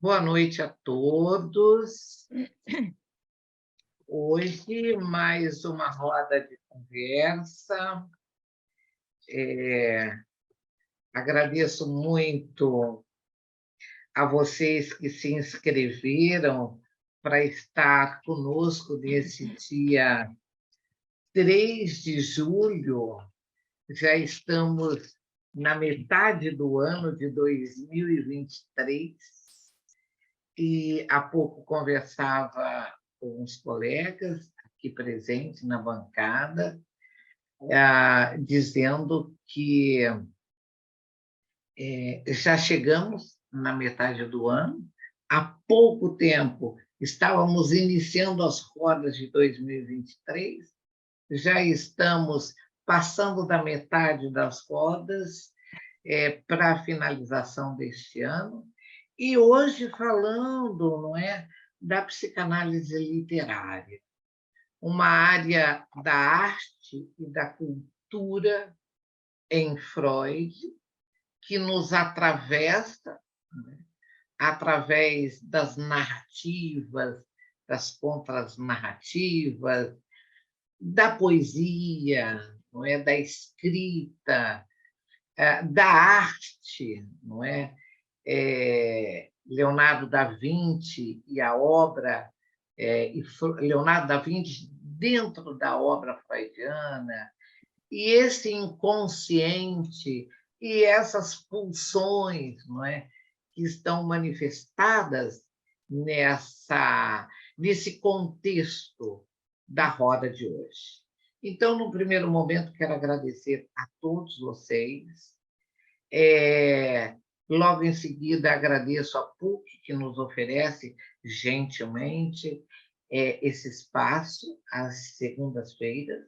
Boa noite a todos. Hoje, mais uma roda de conversa. Agradeço muito a vocês que se inscreveram para estar conosco nesse dia 3 de julho. Já estamos na metade do ano de 2023 e há pouco conversava com os colegas aqui presentes na bancada, dizendo que já chegamos na metade do ano. Há pouco tempo estávamos iniciando as rodas de 2023, já estamos passando da metade das rodas para a finalização deste ano, e hoje falando, não é, da psicanálise literária, uma área da arte e da cultura em Freud, que nos atravessa, né, através das narrativas, das contranarrativas, da poesia, não é, da escrita, da arte, não é? Leonardo da Vinci e a obra, Leonardo da Vinci dentro da obra freudiana, e esse inconsciente e essas pulsões, não é, que estão manifestadas nesse contexto da roda de hoje. Então, no primeiro momento, quero agradecer a todos vocês. Logo em seguida, agradeço a PUC, que nos oferece gentilmente esse espaço às segundas-feiras,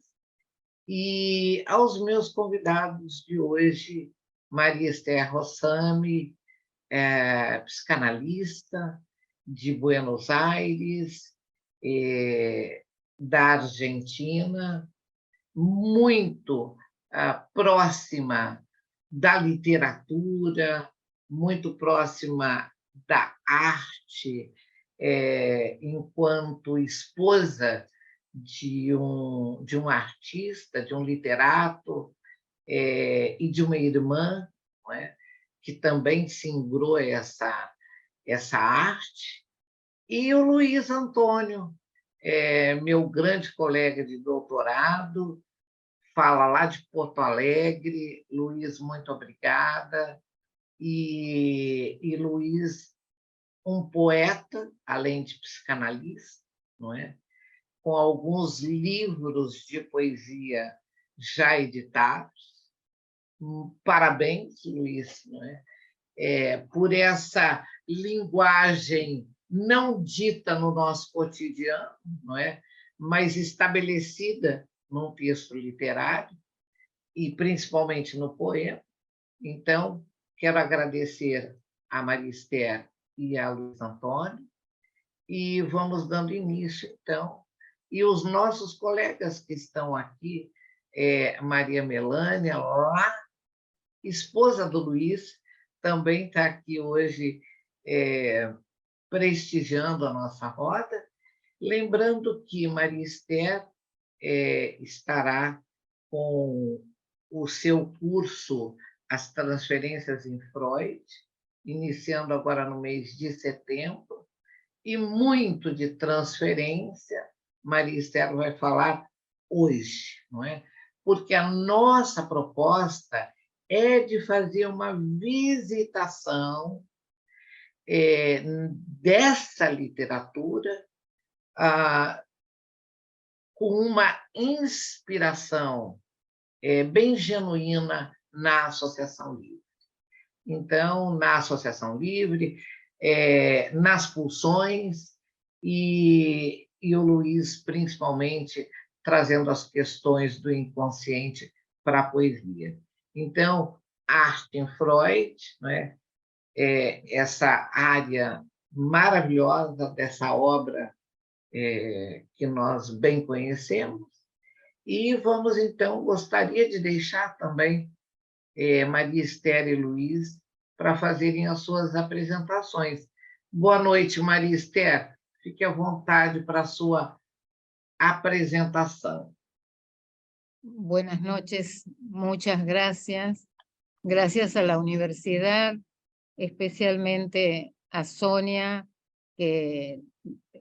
e aos meus convidados de hoje, Maria Esther Rossami, psicanalista de Buenos Aires, da Argentina, muito próxima da literatura, muito próxima da arte, enquanto esposa de um artista, de um literato, e de uma irmã, não é, que também singrou essa arte, e o Luiz Antônio, meu grande colega de doutorado, fala lá de Porto Alegre. Luiz, muito obrigada. E Luiz, um poeta, além de psicanalista, não é? Com alguns livros de poesia já editados. Parabéns, Luiz, não é? Por essa linguagem não dita no nosso cotidiano, não é? Mas estabelecida num texto literário, e principalmente no poema. Então, quero agradecer a Maria Esther e a Luiz Antônio, e vamos dando início, então. E os nossos colegas que estão aqui, Maria Melânia, lá, esposa do Luiz, também está aqui hoje prestigiando a nossa roda. Lembrando que Maria Esther estará com o seu curso As Transferências em Freud, iniciando agora no mês de setembro, e muito de transferência Maria Esther vai falar hoje, não é? Porque a nossa proposta é de fazer uma visitação dessa literatura, com uma inspiração bem genuína na Associação Livre. Então, na Associação Livre, nas pulsões, e o Luiz, principalmente, trazendo as questões do inconsciente para a poesia. Então, arte em Freud, né? Essa área maravilhosa dessa obra que nós bem conhecemos. E vamos, então, gostaria de deixar também Maria Esther e Luiz para fazerem as suas apresentações. Boa noite, Maria Esther. Fique à vontade para a sua apresentação. Buenas noches, muchas gracias. Gracias a la universidad, especialmente a Sonia, que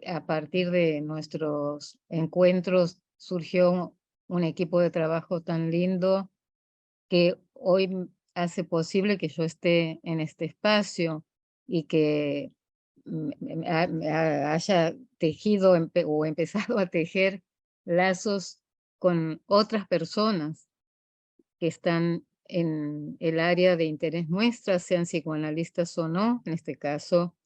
a partir de nuestros encuentros surgió un equipo de trabajo tan lindo que hoy hace posible que yo esté en este espacio y que haya tejido o empezado a tejer lazos con otras personas que están en el área de interés nuestra, sean psicoanalistas o no. En este caso,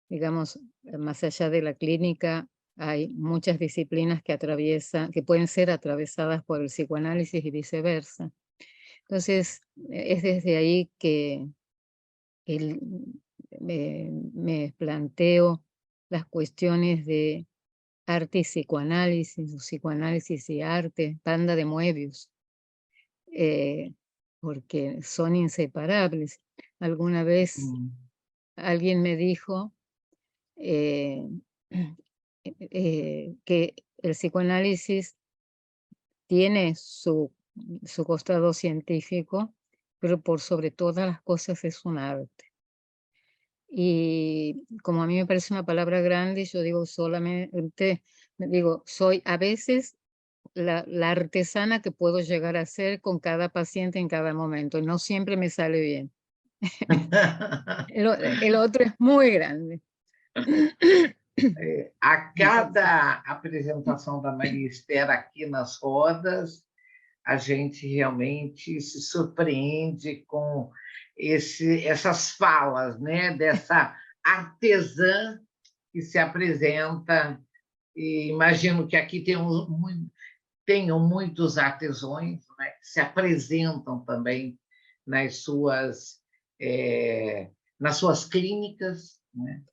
digamos, más allá de la clínica, hay muchas disciplinas que pueden ser atravesadas por el psicoanálisis y viceversa. Entonces, es desde ahí que me planteo las cuestiones de arte y psicoanálisis, o psicoanálisis y arte, Panda de Moebius, porque son inseparables. Alguna vez alguien me dijo que el psicoanálisis tiene su costado científico, pero por sobre todas las cosas es un arte. Y como a mí me parece una palabra grande, yo digo solamente, soy a veces la artesana que puedo llegar a ser con cada paciente en cada momento. No siempre me sale bien. El otro es muy grande. A cada apresentação da Maria Esther aqui nas rodas, a gente realmente se surpreende com essas falas, né? Dessa artesã que se apresenta. E imagino que aqui tenham muitos artesãos, né, que se apresentam também nas suas clínicas, né?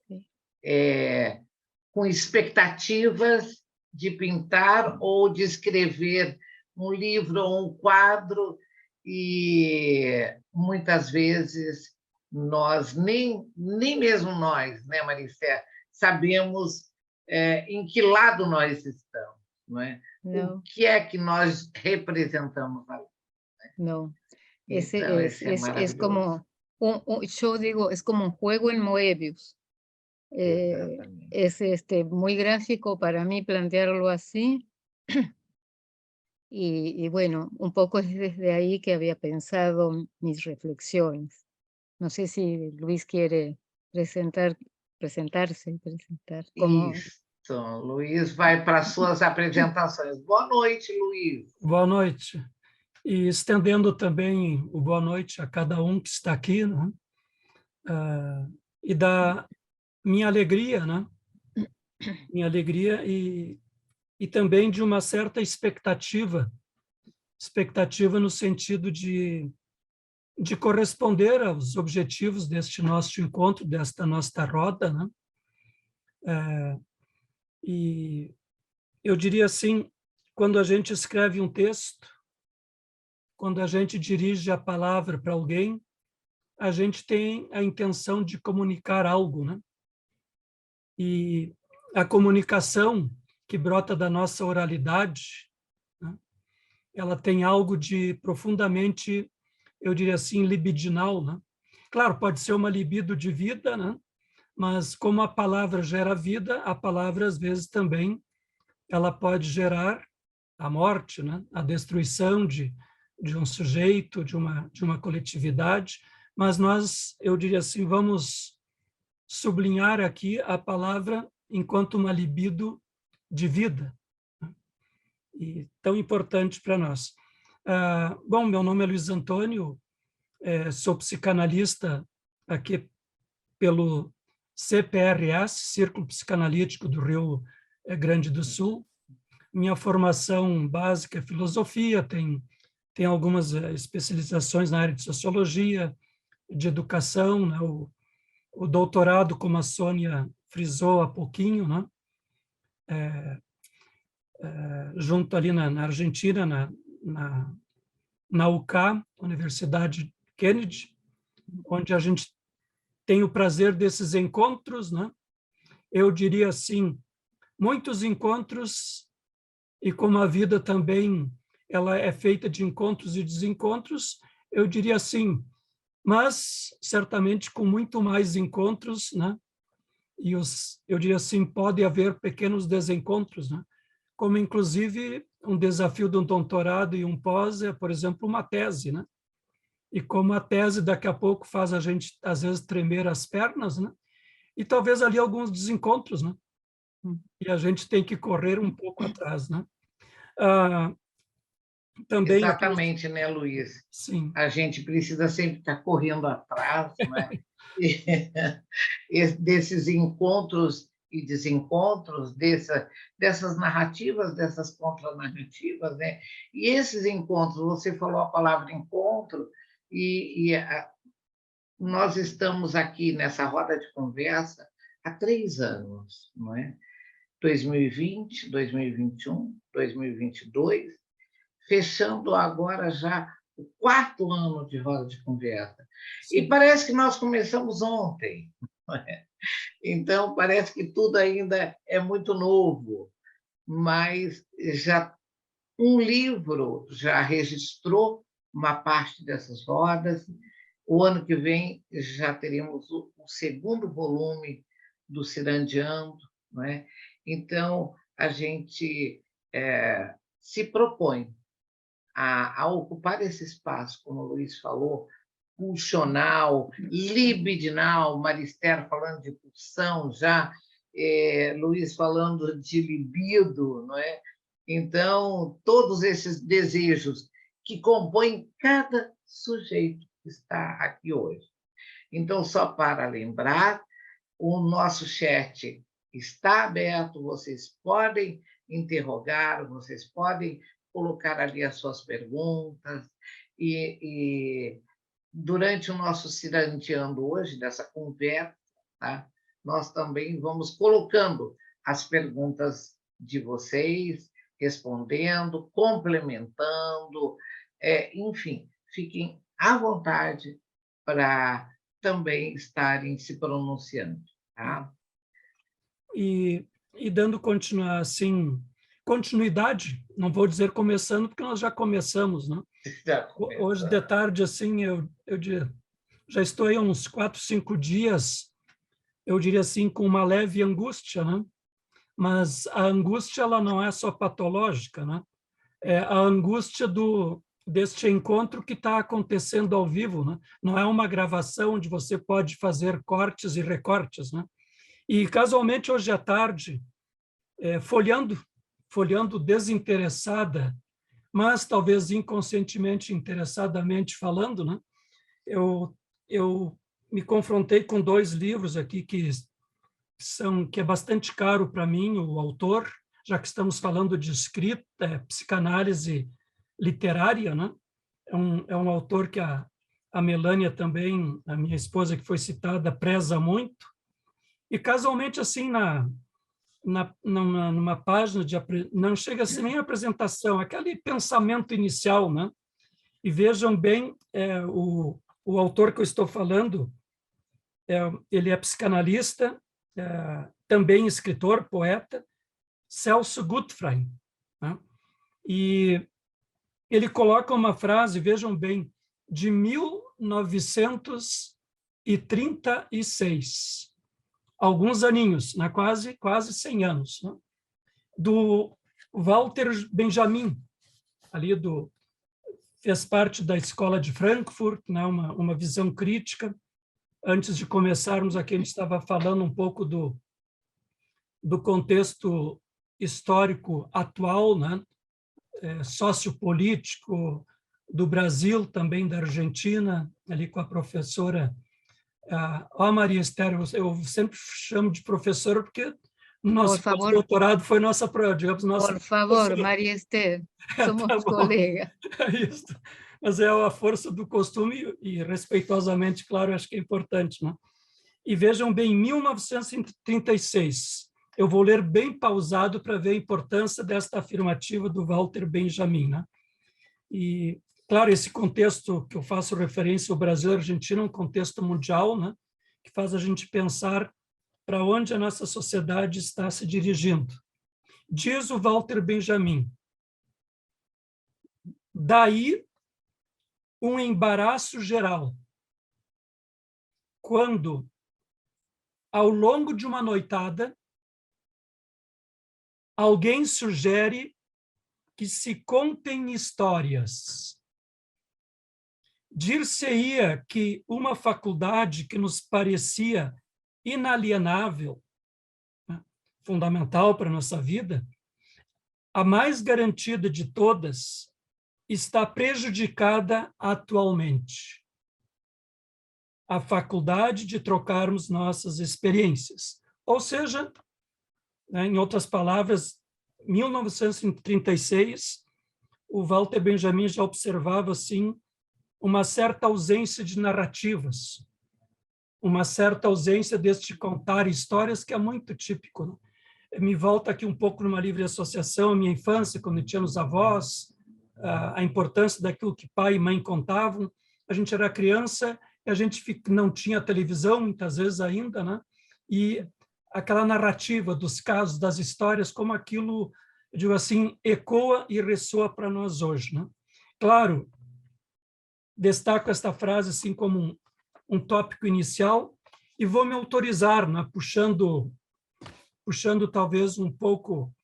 Com expectativas de pintar ou de escrever um livro ou um quadro, e muitas vezes nós, nem mesmo nós, né, Maricé, sabemos em que lado nós estamos, não é? No. O que é que nós representamos ali? No, Então, es como, yo digo, es como un juego en Moebius. Es muy gráfico para mí plantearlo así. Y bueno, un poco es desde ahí que había pensado mis reflexiones. No sé si Luis quiere presentar. Como... Isso, Luiz vai para as suas apresentações. Boa noite, Luiz. Boa noite. E estendendo também o boa noite a cada um que está aqui, né? E da minha alegria, né? Minha alegria e também de uma certa expectativa no sentido de corresponder aos objetivos deste nosso encontro, desta nossa roda, né? E eu diria assim, quando a gente escreve um texto, quando a gente dirige a palavra para alguém, a gente tem a intenção de comunicar algo, né? E a comunicação que brota da nossa oralidade, né? Ela tem algo de profundamente, eu diria assim, libidinal, né? Claro, pode ser uma libido de vida, né? Mas como a palavra gera vida, a palavra às vezes também ela pode gerar a morte, né? A destruição de um sujeito, de uma coletividade, mas nós, eu diria assim, vamos sublinhar aqui a palavra enquanto uma libido de vida, né? E tão importante para nós. Bom, meu nome é Luiz Antônio, sou psicanalista aqui pelo CPRS, Círculo Psicanalítico do Rio Grande do Sul. Minha formação básica é filosofia, tem algumas especializações na área de sociologia, de educação, né? O doutorado, como a Sônia frisou há pouquinho, né? Junto ali na Argentina, na UCA, Universidade Kennedy, onde a gente tem o prazer desses encontros, né? eu diria assim, muitos encontros, e como a vida também ela é feita de encontros e desencontros, eu diria assim, mas certamente com muito mais encontros, né? E eu diria assim, pode haver pequenos desencontros, né? Como inclusive um desafio de um doutorado e um pós é, por exemplo, uma tese, né? E como a tese daqui a pouco faz a gente, às vezes, tremer as pernas, né? E talvez ali alguns desencontros, né? E a gente tem que correr um pouco atrás, né? Também aqui... Exatamente, né, Luiz? Sim. A gente precisa sempre estar correndo atrás, né? Desses encontros e desencontros, dessas narrativas, dessas contranarrativas, né? E esses encontros, você falou a palavra encontro, nós estamos aqui nessa roda de conversa há 3 anos, não é? 2020, 2021, 2022, fechando agora já o 4º ano de roda de conversa. Sim. E parece que nós começamos ontem. Não é? Então, parece que tudo ainda é muito novo, mas já um livro já registrou uma parte dessas rodas. O ano que vem já teremos o 2º volume do Cirandeando, não é? Então, a gente se propõe a ocupar esse espaço, como o Luiz falou, pulsional, libidinal, Marister falando de pulsão já, Luiz falando de libido, não é? Então, todos esses desejos que compõem cada sujeito que está aqui hoje. Então, só para lembrar, o nosso chat está aberto, vocês podem interrogar, vocês podem colocar ali as suas perguntas, e durante o nosso Cirandeando hoje, dessa conversa, tá? Nós também vamos colocando as perguntas de vocês, respondendo, complementando, enfim, fiquem à vontade para também estarem se pronunciando. Tá? E dando continuidade, não vou dizer começando, porque nós já começamos, né? Hoje de tarde, assim, eu já estou aí uns 4, 5 dias, eu diria assim, com uma leve angústia, né? Mas a angústia, ela não é só patológica, né? É a angústia deste encontro que está acontecendo ao vivo, né? Não é uma gravação onde você pode fazer cortes e recortes, né? E, casualmente, hoje à tarde, folheando desinteressada, mas talvez inconscientemente, interessadamente falando, né? Eu me confrontei com 2 livros aqui que é bastante caro para mim, o autor, já que estamos falando de escrita, psicanálise literária, né? É um autor que a Melânia também, a minha esposa que foi citada, preza muito. E casualmente, assim, numa página não chega a ser nem apresentação, aquele pensamento inicial, né? E vejam bem, o autor que eu estou falando, ele é psicanalista, também escritor, poeta, Celso Gutfreund, né? E ele coloca uma frase, vejam bem, de 1936, alguns aninhos, né? quase 100 anos, né? Do Walter Benjamin, fez parte da Escola de Frankfurt, né? uma visão crítica. Antes de começarmos aqui, a gente estava falando um pouco do contexto histórico atual, né? Sociopolítico do Brasil, também da Argentina, ali com a professora Maria Esther, eu sempre chamo de professora porque nosso doutorado foi nossa, digamos, nossa... Por favor, Maria Esther, somos Tá colegas. É isso. Mas é a força do costume e, respeitosamente, claro, acho que é importante, né? E vejam bem, em 1936, eu vou ler bem pausado para ver a importância desta afirmativa do Walter Benjamin, né? E, claro, esse contexto que eu faço referência ao Brasil e à Argentina é um contexto mundial, né? Que faz a gente pensar para onde a nossa sociedade está se dirigindo. Diz o Walter Benjamin, daí um embaraço geral, quando, ao longo de uma noitada, alguém sugere que se contem histórias. Dir-se-ia que uma faculdade que nos parecia inalienável, né, fundamental para a nossa vida, a mais garantida de todas, está prejudicada atualmente. A faculdade de trocarmos nossas experiências. Ou seja, né, em outras palavras, 1936, o Walter Benjamin já observava assim uma certa ausência de narrativas, uma certa ausência deste contar histórias que é muito típico, né? Me volta aqui um pouco numa livre associação, a minha infância, quando eu tinha os avós, a importância daquilo que pai e mãe contavam. A gente era criança e a gente não tinha televisão, muitas vezes ainda, né? E aquela narrativa dos casos, das histórias, como aquilo, eu digo assim, ecoa e ressoa para nós hoje, né? Claro, destaco esta frase assim como um tópico inicial e vou me autorizar, né? Puxando talvez um pouco,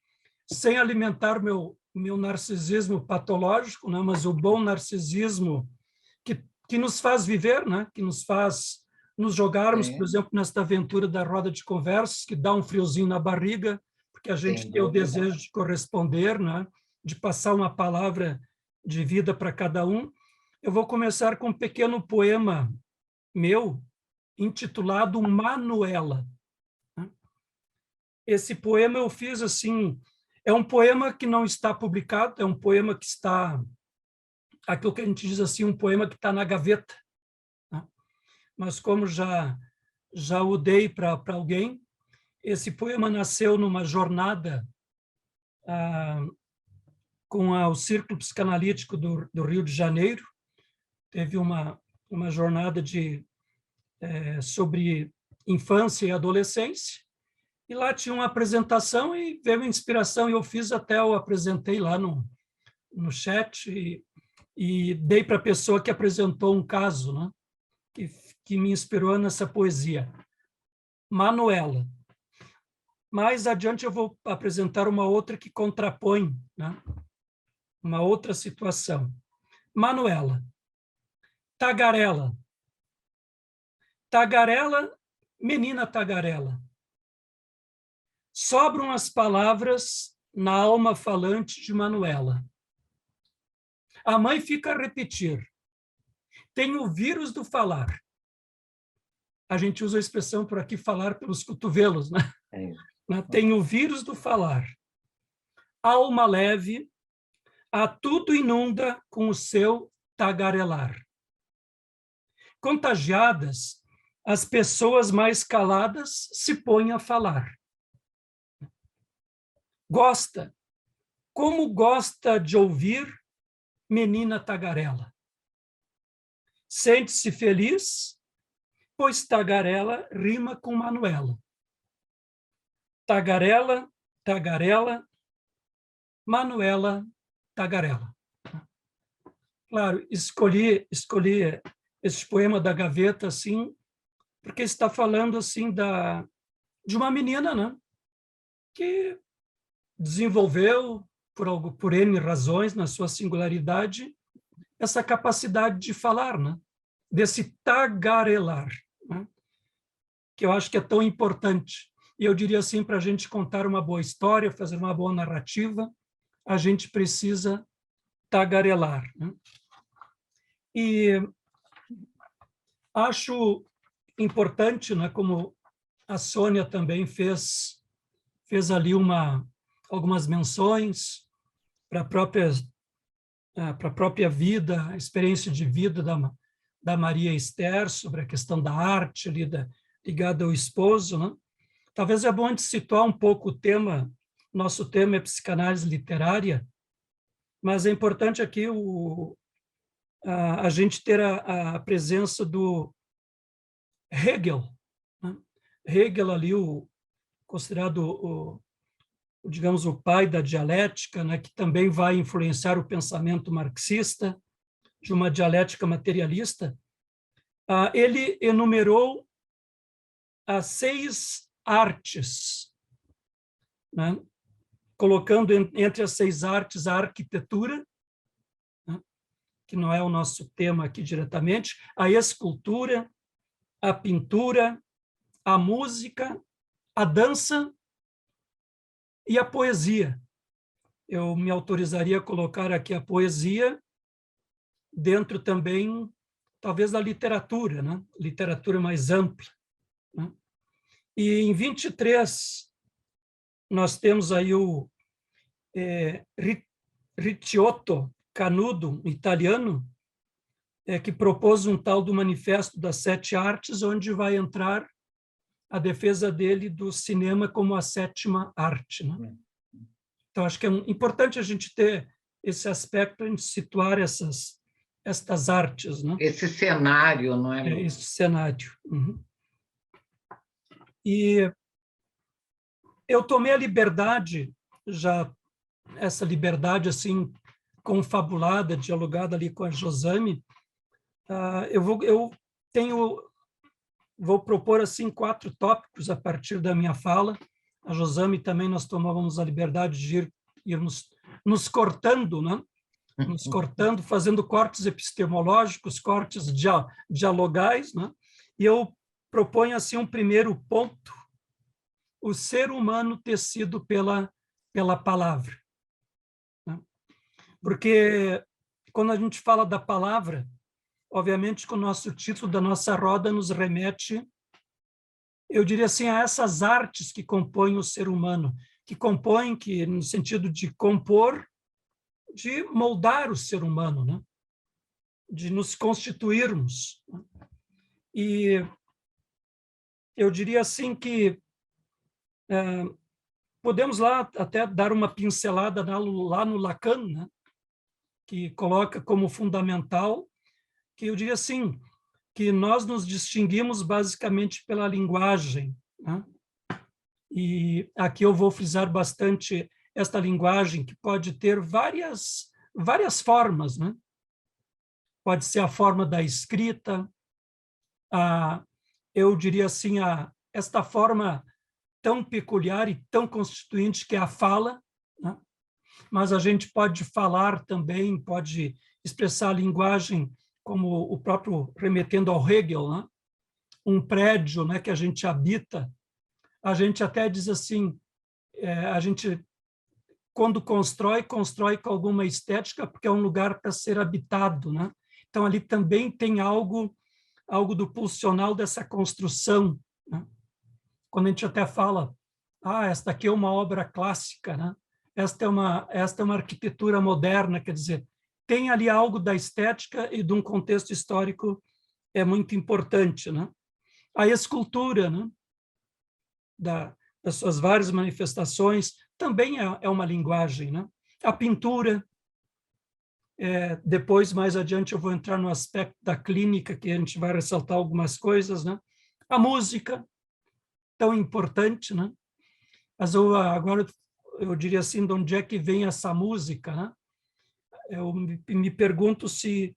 sem alimentar meu narcisismo patológico, né? Mas o bom narcisismo que nos faz viver, né? Que nos faz nos jogarmos, por exemplo, nesta aventura da roda de conversas, que dá um friozinho na barriga, porque a gente tem o desejo de corresponder, né? De passar uma palavra de vida para cada um. Eu vou começar com um pequeno poema meu, intitulado Manuela. Esse poema eu fiz assim, é um poema que não está publicado, é um poema que está, aquilo que a gente diz assim, um poema que está na gaveta, né? Mas como já o dei para alguém, esse poema nasceu numa jornada com o Círculo Psicanalítico do Rio de Janeiro. Teve uma jornada sobre infância e adolescência, e lá tinha uma apresentação e veio a inspiração, e eu apresentei lá no chat e dei para a pessoa que apresentou um caso, né, que me inspirou nessa poesia. Manuela. Mais adiante eu vou apresentar uma outra que contrapõe, né, uma outra situação. Manuela. Tagarela. Tagarela, menina tagarela. Sobram as palavras na alma falante de Manuela. A mãe fica a repetir. Tem o vírus do falar. A gente usa a expressão por aqui, falar pelos cotovelos, né? Tem o vírus do falar. Alma leve, a tudo inunda com o seu tagarelar. Contagiadas, as pessoas mais caladas se põem a falar. Gosta, como gosta de ouvir menina tagarela. Sente-se feliz, pois tagarela rima com Manuela. Tagarela, tagarela, Manuela, tagarela. Claro, escolhi esse poema da gaveta assim, porque está falando assim de uma menina, né, que desenvolveu por N razões na sua singularidade essa capacidade de falar, né, desse tagarelar, né, que eu acho que é tão importante. E eu diria assim, para a gente contar uma boa história, fazer uma boa narrativa, a gente precisa tagarelar, né? E acho importante, né, como a Sônia também fez ali algumas menções para a própria vida, a experiência de vida da Maria Esther, sobre a questão da arte ali, ligada ao esposo, né? Talvez é bom a gente situar um pouco o tema. Nosso tema é psicanálise literária, mas é importante aqui a gente ter a presença do Hegel, né? Hegel ali, considerado digamos, o pai da dialética, né, que também vai influenciar o pensamento marxista, de uma dialética materialista, ele enumerou as 6 artes, né, colocando entre as 6 artes a arquitetura, né, que não é o nosso tema aqui diretamente, a escultura, a pintura, a música, a dança e a poesia. Eu me autorizaria a colocar aqui a poesia dentro também, talvez, da literatura, né? Literatura mais ampla, né? E em 23, nós temos aí o Ricciotto Canudo, italiano, que propôs um tal do Manifesto das 7 Artes, onde vai entrar a defesa dele do cinema como a 7ª arte, né? Então, acho que é importante a gente ter esse aspecto para a gente situar estas artes, né? Esse cenário, não é? Esse cenário. Uhum. E eu tomei a liberdade, já essa liberdade assim confabulada, dialogada ali com a Josame, vou propor assim 4 tópicos a partir da minha fala. A Josame também, nós tomávamos a liberdade de irmos nos cortando, né? Nos cortando, fazendo cortes epistemológicos, cortes dialogais, né? E eu proponho assim um primeiro ponto: o ser humano tecido pela palavra, né? Porque quando a gente fala da palavra, obviamente que o nosso título da nossa roda nos remete, eu diria assim, a essas artes que compõem o ser humano, que no sentido de compor, de moldar o ser humano, né? De nos constituirmos, né? E eu diria assim que podemos lá até dar uma pincelada lá no Lacan, né? Que coloca como fundamental, que eu diria assim, que nós nos distinguimos basicamente pela linguagem, né? E aqui eu vou frisar bastante esta linguagem, que pode ter várias formas, né? Pode ser a forma da escrita, eu diria assim, esta forma tão peculiar e tão constituinte que é a fala, né? Mas a gente pode falar também, pode expressar a linguagem como o próprio, remetendo ao Hegel, né? Um prédio, né, que a gente habita, a gente até diz assim, a gente, quando constrói com alguma estética, porque é um lugar para ser habitado, né? Então, ali também tem algo do pulsional dessa construção, né? Quando a gente até fala, esta aqui é uma obra clássica, né? Esta é uma arquitetura moderna, quer dizer, tem ali algo da estética e de um contexto histórico muito importante, né? A escultura, né? Das suas várias manifestações, também é uma linguagem, né? A pintura, depois, mais adiante, eu vou entrar no aspecto da clínica, que a gente vai ressaltar algumas coisas, né? A música, tão importante, né? Mas agora eu diria assim, de onde é que vem essa música, né? Eu me pergunto se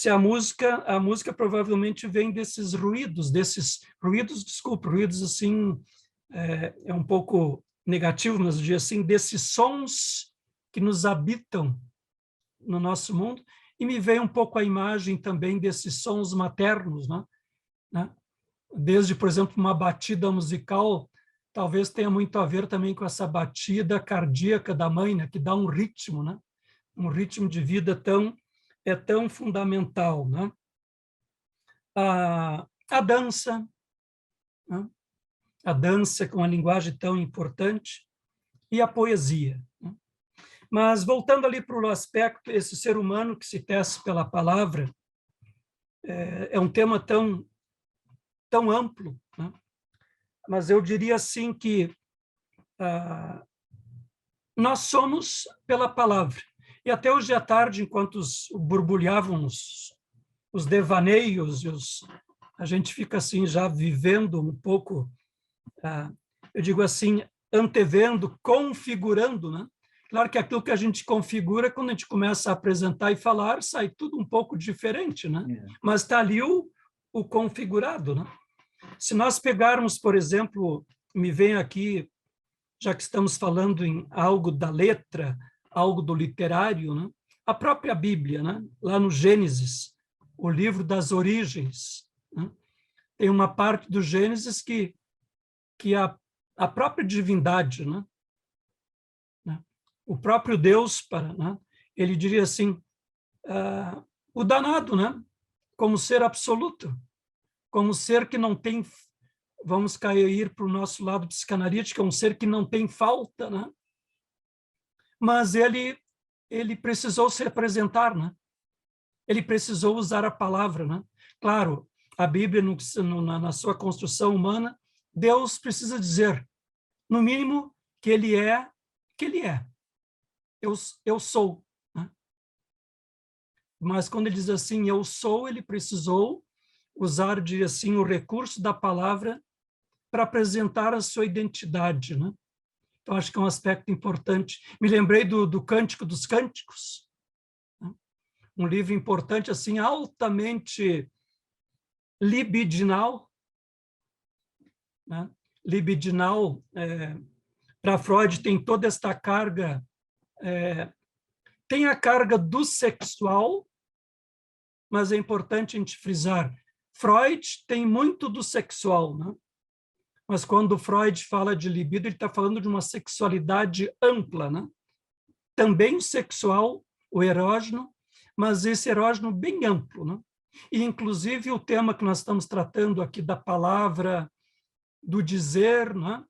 a música provavelmente vem desses ruídos, desculpa, ruídos assim, é um pouco negativo, mas eu diria assim, desses sons que nos habitam no nosso mundo, e me veio um pouco a imagem também desses sons maternos, né? Desde, por exemplo, uma batida musical, talvez tenha muito a ver também com essa batida cardíaca da mãe, né? Que dá um ritmo, né? Um ritmo de vida tão fundamental, né? A dança, né? A dança com a linguagem tão importante, e a poesia, né? Mas, voltando ali para o aspecto, esse ser humano que se tece pela palavra, é um tema tão amplo, né? Mas eu diria assim que nós somos pela palavra. E até hoje à tarde, enquanto borbulhavam os devaneios, a gente fica assim já vivendo um pouco eu digo assim, antevendo, configurando, né? Claro que aquilo que a gente configura, quando a gente começa a apresentar e falar, sai tudo um pouco diferente, né? Mas está ali o configurado, né? Se nós pegarmos, por exemplo, me vem aqui, já que estamos falando em algo da letra, algo do literário, né? A própria Bíblia, né? Lá no Gênesis, o livro das origens, né? Tem uma parte do Gênesis que a própria divindade, né? O próprio Deus, né? Ele diria assim, o danado, né? Como ser absoluto, como ser que não tem, vamos cair para o nosso lado psicanalítico, é um ser que não tem falta, né? Mas ele precisou se apresentar, né? Ele precisou usar a palavra, né? Claro, a Bíblia, na sua construção humana, Deus precisa dizer, no mínimo, que ele é. Eu sou. Né? Mas quando ele diz assim, eu sou, ele precisou usar, assim, o recurso da palavra para apresentar a sua identidade. Né? Então, acho que é um aspecto importante. Me lembrei do Cântico dos Cânticos, né? Um livro importante, assim, altamente libidinal. Né? Libidinal, para Freud, tem toda esta carga, tem a carga do sexual, mas é importante a gente frisar, Freud tem muito do sexual, né? Mas quando Freud fala de libido, ele está falando de uma sexualidade ampla, né? Também o sexual, o erógeno, mas esse erógeno bem amplo, né? E, inclusive, o tema que nós estamos tratando aqui da palavra, do dizer, né?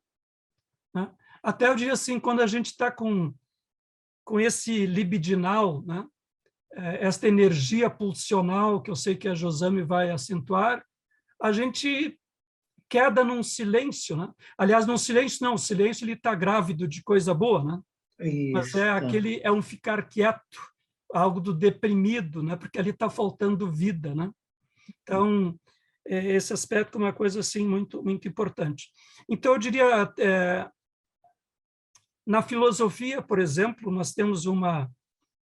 Até eu diria assim, quando a gente está com esse libidinal, né? Esta energia pulsional, que eu sei que a Josame vai acentuar, a gente queda num silêncio, né? Aliás, num silêncio não, o silêncio ele está grávido de coisa boa, né? Mas é um ficar quieto, algo do deprimido, né? Porque ali está faltando vida, né? Então, esse aspecto é uma coisa assim muito muito importante. Então, eu diria, na filosofia, por exemplo, nós temos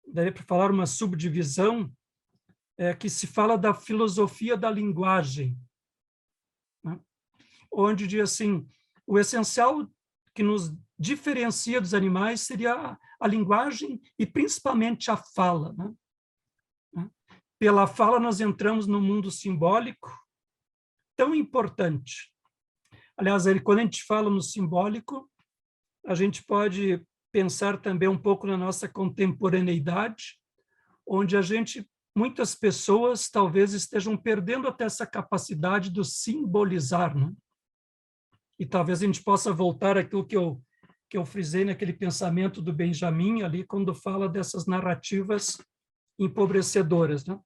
daria para falar uma subdivisão que se fala da filosofia da linguagem, né? Onde diz assim, o essencial que nos diferencia dos animais seria a linguagem e principalmente a fala, né? Pela fala nós entramos no mundo simbólico tão importante. Aliás, quando a gente fala no simbólico, a gente pode pensar também um pouco na nossa contemporaneidade, onde muitas pessoas talvez estejam perdendo até essa capacidade do simbolizar, né? E talvez a gente possa voltar àquilo que eu frisei naquele pensamento do Benjamin, ali, quando fala dessas narrativas empobrecedoras, né?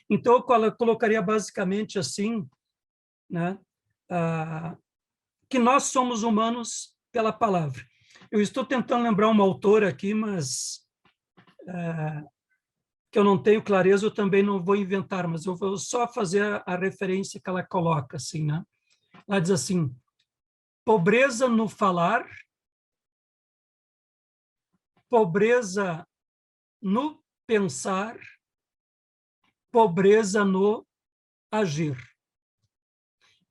Então, eu colocaria basicamente assim, né? Que nós somos humanos pela palavra. Eu estou tentando lembrar uma autora aqui, mas que eu não tenho clareza, eu também não vou inventar, mas eu vou só fazer a referência que ela coloca, assim, né? Ela diz assim, pobreza no falar, pobreza no pensar, pobreza no agir.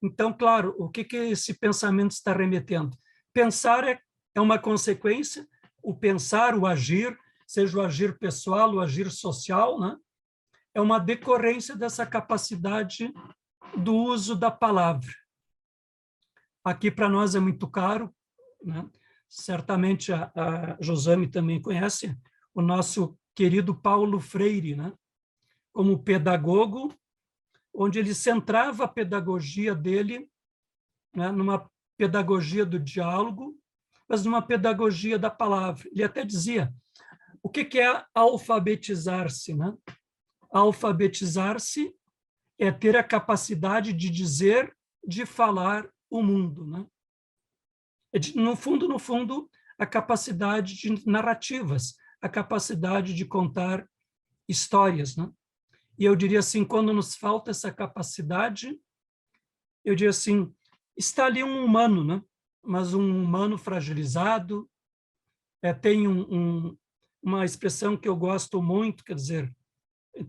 Então, claro, o que esse pensamento está remetendo? Pensar é uma consequência, o pensar, o agir, seja o agir pessoal, o agir social, né? É uma decorrência dessa capacidade do uso da palavra. Aqui para nós é muito caro, né? Certamente a Josame também conhece o nosso querido Paulo Freire, né? Como pedagogo, onde ele centrava a pedagogia dele, né? Numa pedagogia do diálogo, mas numa pedagogia da palavra. Ele até dizia, o que é alfabetizar-se, né? Alfabetizar-se é ter a capacidade de dizer, de falar o mundo, né? No fundo, a capacidade de narrativas, a capacidade de contar histórias, né? E eu diria assim, quando nos falta essa capacidade, eu diria assim, está ali um humano, né? Mas um humano fragilizado. Tem uma expressão que eu gosto muito, quer dizer,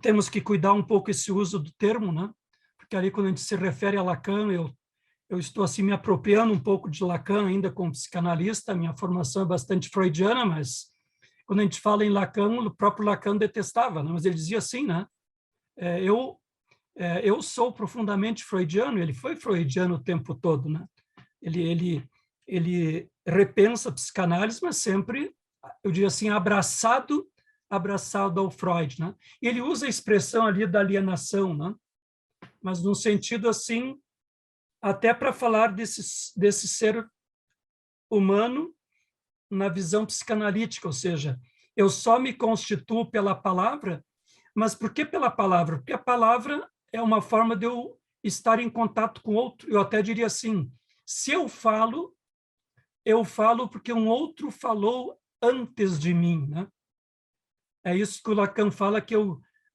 temos que cuidar um pouco esse uso do termo, né? Porque ali quando a gente se refere a Lacan, eu estou assim me apropriando um pouco de Lacan ainda como psicanalista, minha formação é bastante freudiana, mas quando a gente fala em Lacan, o próprio Lacan detestava, né? Mas ele dizia assim, né? Eu sou profundamente freudiano, ele foi freudiano o tempo todo, né? Ele repensa a psicanálise, mas sempre, eu diria assim, abraçado ao Freud, né? E ele usa a expressão ali da alienação, né? Mas num sentido assim, até para falar desse ser humano na visão psicanalítica, ou seja, eu só me constituo pela palavra, mas por que pela palavra? Porque a palavra é uma forma de eu estar em contato com outro. Eu até diria assim, se eu falo porque um outro falou antes de mim, né? É isso que o Lacan fala, que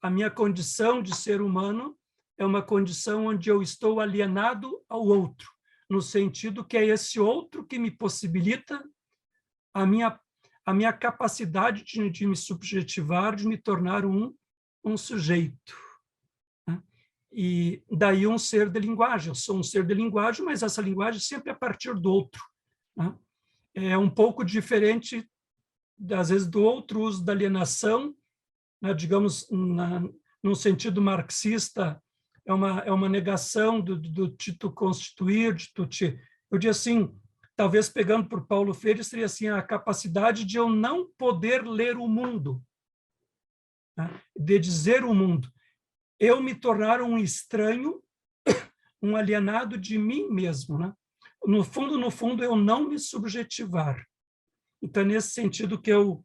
a minha condição de ser humano é uma condição onde eu estou alienado ao outro, no sentido que é esse outro que me possibilita a minha capacidade de me subjetivar, de me tornar um sujeito, né? E daí um ser de linguagem. Eu sou um ser de linguagem, mas essa linguagem sempre a partir do outro, né? É um pouco diferente, às vezes, do outro uso da alienação, né? Digamos, num sentido marxista, é uma negação do te constituir, de tu te... Eu diria assim, talvez pegando por Paulo Freire, seria assim, a capacidade de eu não poder ler o mundo, né? De dizer o mundo. Eu me tornar um estranho, um alienado de mim mesmo, né? No fundo, eu não me subjetivar. Então, é nesse sentido que eu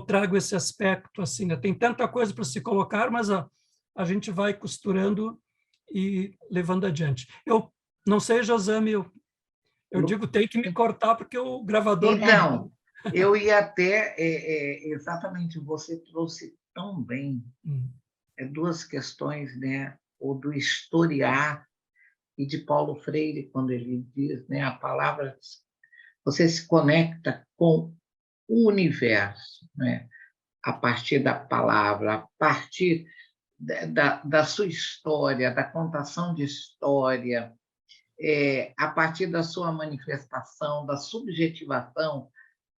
trago esse aspecto, assim, né? Tem tanta coisa para se colocar, mas a gente vai costurando e levando adiante. Eu não sei, Josame, eu digo tem que me cortar porque o gravador... Então, eu ia até, exatamente, você trouxe tão bem duas questões, né? O do historiar e de Paulo Freire, quando ele diz, né, a palavra, você se conecta com o universo, né? A partir da palavra, a partir da sua história, da contação de história, a partir da sua manifestação, da subjetivação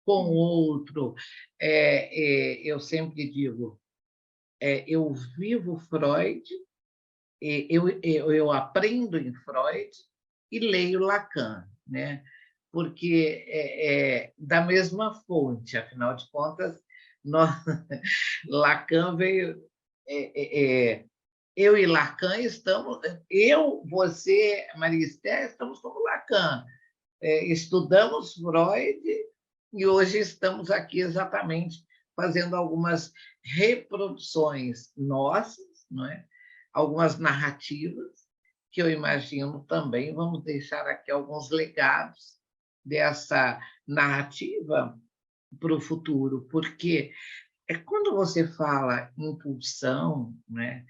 com o outro. Eu sempre digo, eu vivo Freud, eu aprendo em Freud e leio Lacan, né? Porque da mesma fonte, afinal de contas, nós, Lacan veio... eu e Lacan estamos... você, Maria Esther, estamos como Lacan. Estudamos Freud e hoje estamos aqui exatamente fazendo algumas reproduções nossas, não é? Algumas narrativas, que eu imagino também vamos deixar aqui alguns legados dessa narrativa para o futuro, porque quando você fala em pulsão, né,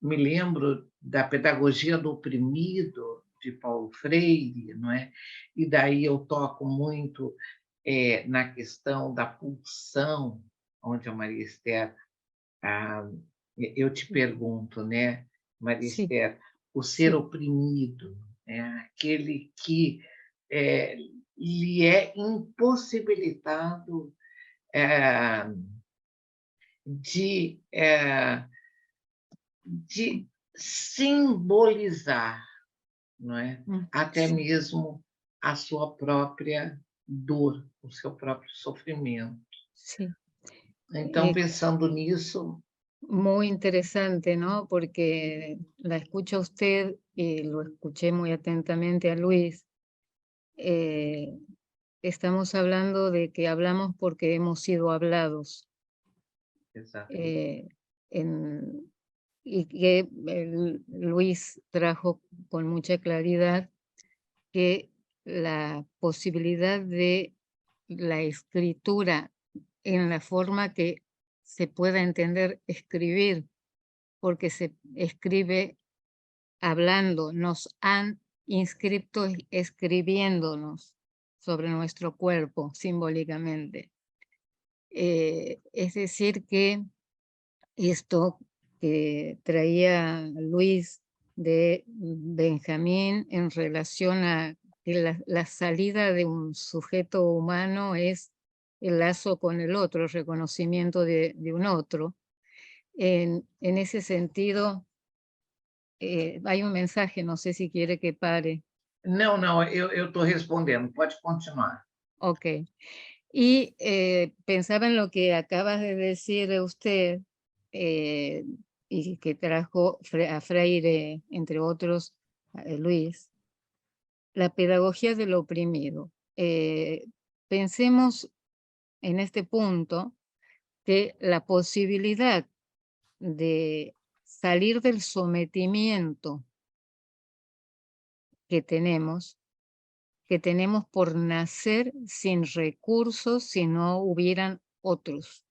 me lembro da pedagogia do oprimido, de Paulo Freire, não é? E daí eu toco muito na questão da pulsão, onde a Maria Esther, eu te pergunto, né, Maria Sí, Esther, o ser oprimido, né, aquele que lhe é impossibilitado de, de simbolizar, não é? Até sí, mesmo a sua própria dor, o seu próprio sofrimento. sí. Então, pensando nisso, Muy interesante, ¿no? Porque la escucho a usted y lo escuché muy atentamente a Luis. eh, Estamos hablando de que hablamos porque hemos sido hablados. exato, eh, y que Luis trajo con mucha claridad que la posibilidad de la escritura en la forma que se pueda entender escribir, porque se escribe hablando, nos han inscripto escribiéndonos sobre nuestro cuerpo simbólicamente. Es decir que esto que traía Luis de Benjamín en relación a que la salida de un sujeto humano es el lazo con el otro, el reconocimiento de un otro. En ese sentido, hay un mensaje, no sé si quiere que pare. Não, não, eu estou respondendo, pode continuar. Ok. Y pensaba en lo que acabas de decir usted, y que trajo a Freire, entre otros, Luis, la pedagogía del oprimido. Pensemos en este punto que la posibilidad de salir del sometimiento que tenemos por nacer sin recursos si no hubieran otros.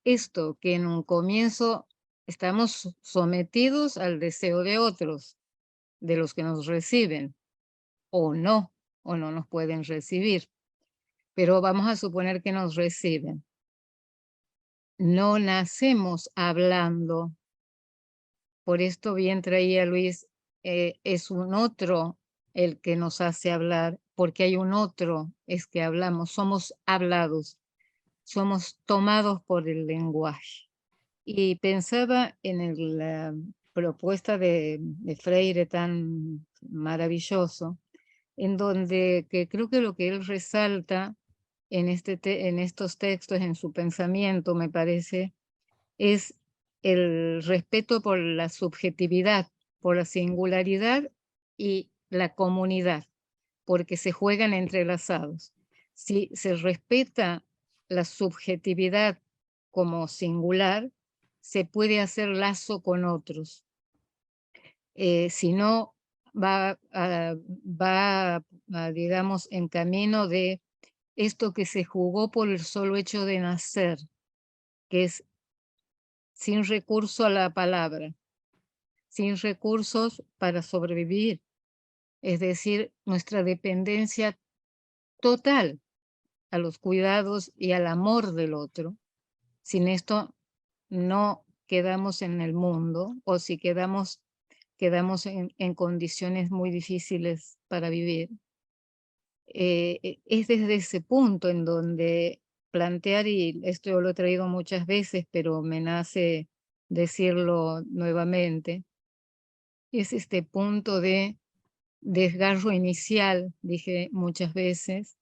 Esto que en un comienzo estamos sometidos al deseo de otros, de los que nos reciben, o no nos pueden recibir, pero vamos a suponer que nos reciben. No nacemos hablando. Por esto bien traía Luis, es un otro el que nos hace hablar, porque hay un otro, es que hablamos, somos hablados, somos tomados por el lenguaje. Y pensaba en la propuesta de Freire tan maravilloso, en donde que creo que lo que él resalta en estos textos, en su pensamiento, me parece, es el respeto por la subjetividad, por la singularidad y la comunidad, porque se juegan entrelazados. Si se respeta la subjetividad como singular, se puede hacer lazo con otros. Si no, digamos, en camino de esto que se jugó por el solo hecho de nacer, que es sin recurso a la palabra, sin recursos para sobrevivir, es decir, nuestra dependencia total a los cuidados y al amor del otro. Sin esto no quedamos en el mundo, o si quedamos en condiciones muy difíciles para vivir. Es desde ese punto en donde plantear, y esto yo lo he traído muchas veces, pero me nace decirlo nuevamente, es este punto de desgarro inicial, dije muchas veces,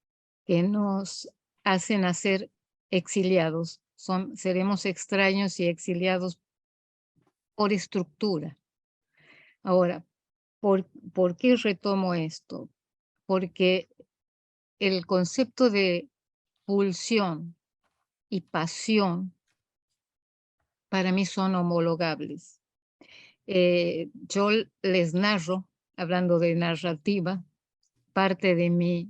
que nos hacen hacer exiliados. Seremos extraños y exiliados por estructura. Ahora, ¿por qué retomo esto? Porque el concepto de pulsión y pasión para mí son homologables. Yo les narro, hablando de narrativa, parte de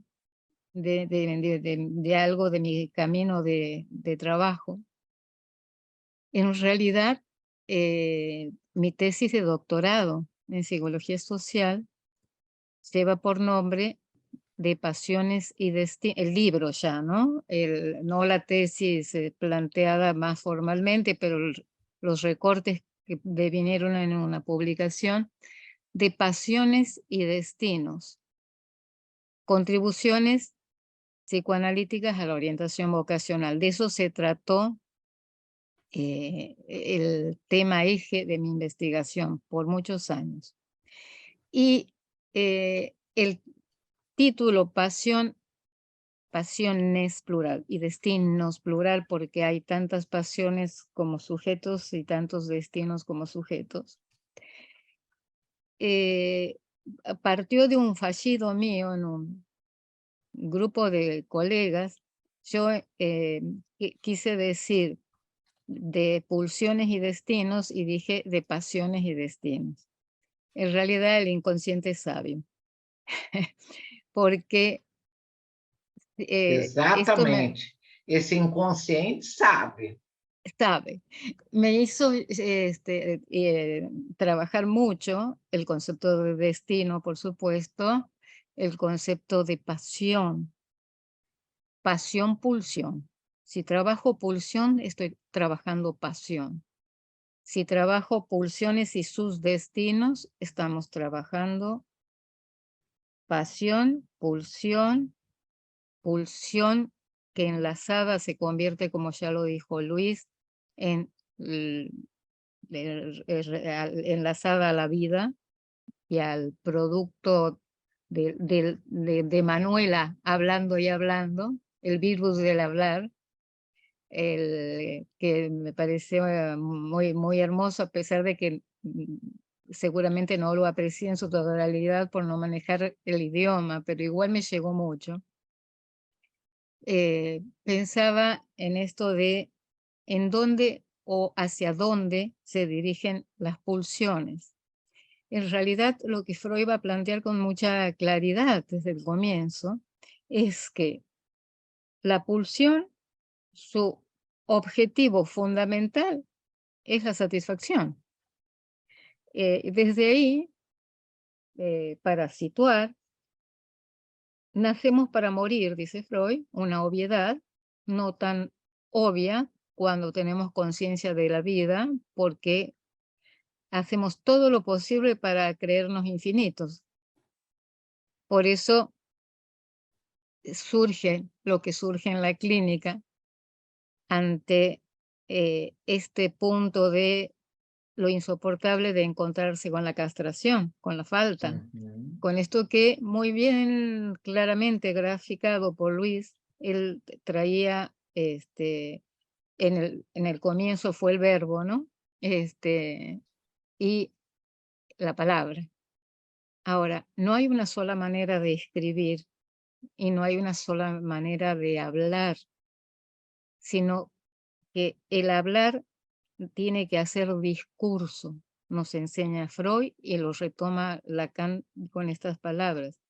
algo de mi camino de trabajo. En realidad, mi tesis de doctorado en psicología social lleva por nombre De pasiones y destinos, el libro ya, ¿no? No la tesis planteada más formalmente, pero los recortes que devinieron en una publicación, De pasiones y destinos, contribuciones psicoanalíticas a la orientación vocacional. De eso se trató el tema eje de mi investigación por muchos años. Y el título pasiones plural y destinos plural, porque hay tantas pasiones como sujetos y tantos destinos como sujetos. Partió de un fallido mío en un grupo de colegas. Yo quise decir de pulsiones y destinos y dije de pasiones y destinos. En realidad el inconsciente es sabio, porque esto me... Exatamente. Esse inconsciente sabe. sabe, me hizo trabajar mucho el concepto de destino, por supuesto, el concepto de pasión, pasión, pulsión. Si trabajo pulsión, estoy trabajando pasión. Si trabajo pulsiones y sus destinos, estamos trabajando pasión, pulsión, pulsión que enlazada se convierte, como ya lo dijo Luis, en enlazada a la vida y al producto de Manuela hablando y hablando, el virus del hablar, que me pareció muy, muy hermoso, a pesar de que seguramente no lo aprecié en su totalidad por no manejar el idioma, pero igual me llegó mucho. Pensaba en esto de en dónde o hacia dónde se dirigen las pulsiones. En realidad, lo que Freud va a plantear con mucha claridad desde el comienzo es que la pulsión, su objetivo fundamental es la satisfacción. Desde ahí, para situar, nacemos para morir, dice Freud, una obviedad, no tan obvia cuando tenemos conciencia de la vida, porque hacemos todo lo posible para creernos infinitos. Por eso surge lo que surge en la clínica ante este punto de lo insoportable de encontrarse con la castración, con la falta. Con esto que muy bien claramente graficado por Luis, él traía, en el comienzo fue el verbo, ¿no? Y la palabra. Ahora, no hay una sola manera de escribir y no hay una sola manera de hablar, sino que el hablar tiene que hacer discurso, nos enseña Freud y lo retoma Lacan con estas palabras.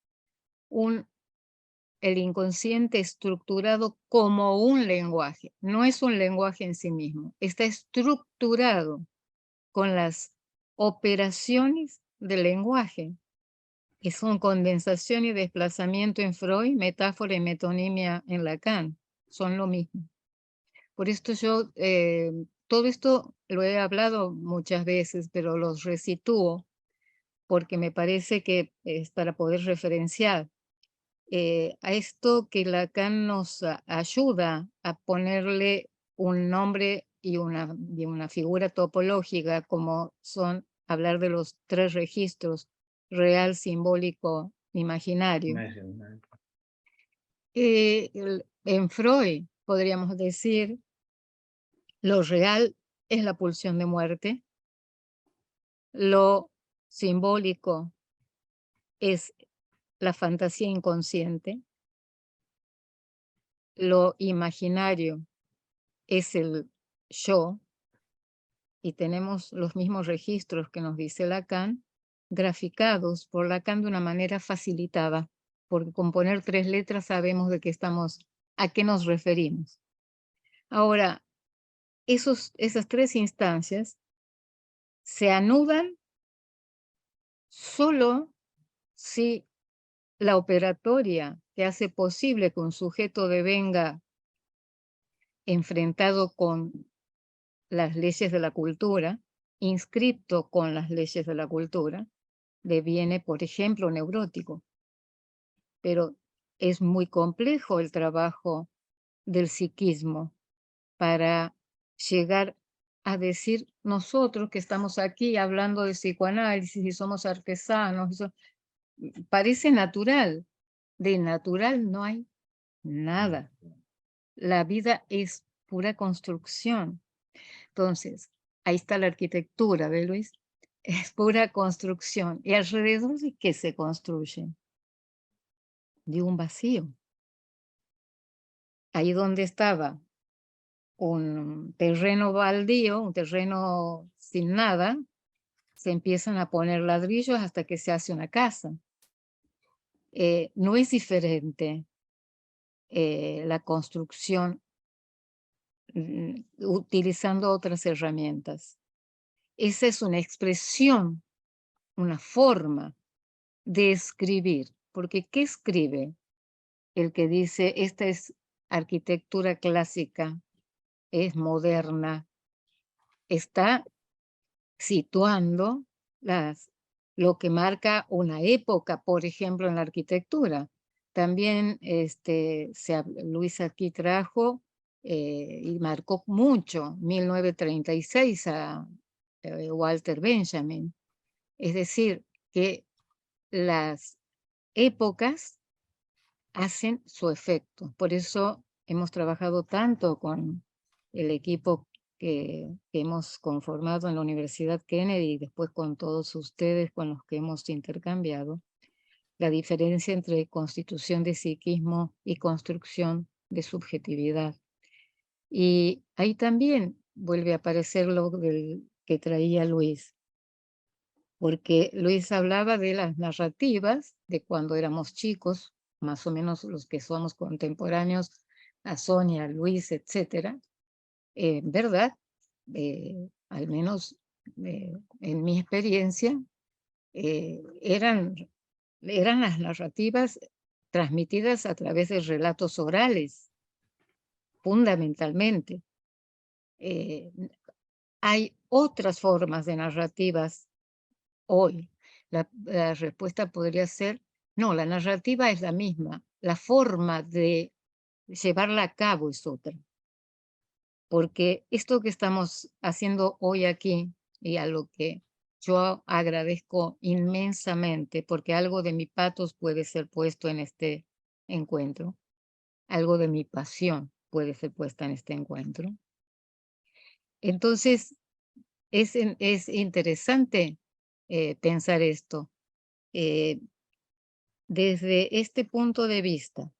El inconsciente estructurado como un lenguaje, no es un lenguaje en sí mismo, está estructurado con las operaciones del lenguaje, que son condensación y desplazamiento en Freud, metáfora y metonimia en Lacan, son lo mismo. Por esto yo, todo esto lo he hablado muchas veces, pero los resitúo porque me parece que es para poder referenciar a esto que Lacan nos ayuda a ponerle un nombre y una figura topológica, como son hablar de los 3 registros, real, simbólico, imaginario. En Freud podríamos decir, lo real es la pulsión de muerte, lo simbólico es la fantasía inconsciente, lo imaginario es el yo, y tenemos los mismos registros que nos dice Lacan, graficados por Lacan de una manera facilitada, porque con poner 3 letras sabemos de qué a qué nos referimos. Ahora, esas 3 instancias se anudan solo si la operatoria que hace posible que un sujeto devenga enfrentado con las leyes de la cultura, inscripto con las leyes de la cultura, deviene, por ejemplo, neurótico. Pero es muy complejo el trabajo del psiquismo para llegar a decir nosotros que estamos aquí hablando de psicoanálisis y somos artesanos, parece natural. De natural no hay nada. La vida es pura construcción. Entonces, ahí está la arquitectura, ¿ve, Luis? Es pura construcción. ¿Y alrededor de qué se construye? De un vacío. Ahí donde estaba un terreno baldío, un terreno sin nada, se empiezan a poner ladrillos hasta que se hace una casa. No es diferente la construcción utilizando otras herramientas. Esa es una expresión, una forma de escribir, porque ¿qué escribe el que dice esta es arquitectura clásica, es moderna? Está situando lo que marca una época, por ejemplo, en la arquitectura. También Luis aquí trajo y marcó mucho 1936 a Walter Benjamin. Es decir, que las épocas hacen su efecto. Por eso hemos trabajado tanto con el equipo que hemos conformado en la Universidad Kennedy y después con todos ustedes con los que hemos intercambiado, la diferencia entre constitución de psiquismo y construcción de subjetividad. Y ahí también vuelve a aparecer lo que traía Luis, porque Luis hablaba de las narrativas de cuando éramos chicos, más o menos los que somos contemporáneos a Sonia, Luis, etcétera, ¿verdad? Al menos en mi experiencia, eran las narrativas transmitidas a través de relatos orales, fundamentalmente. Hay otras formas de narrativas hoy. La respuesta podría ser, no, la narrativa es la misma, la forma de llevarla a cabo es otra. Porque esto que estamos haciendo hoy aquí, y a lo que yo agradezco inmensamente, porque algo de mi patos puede ser puesto en este encuentro, algo de mi pasión puede ser puesta en este encuentro. Entonces, es interesante pensar esto. Desde este punto de vista,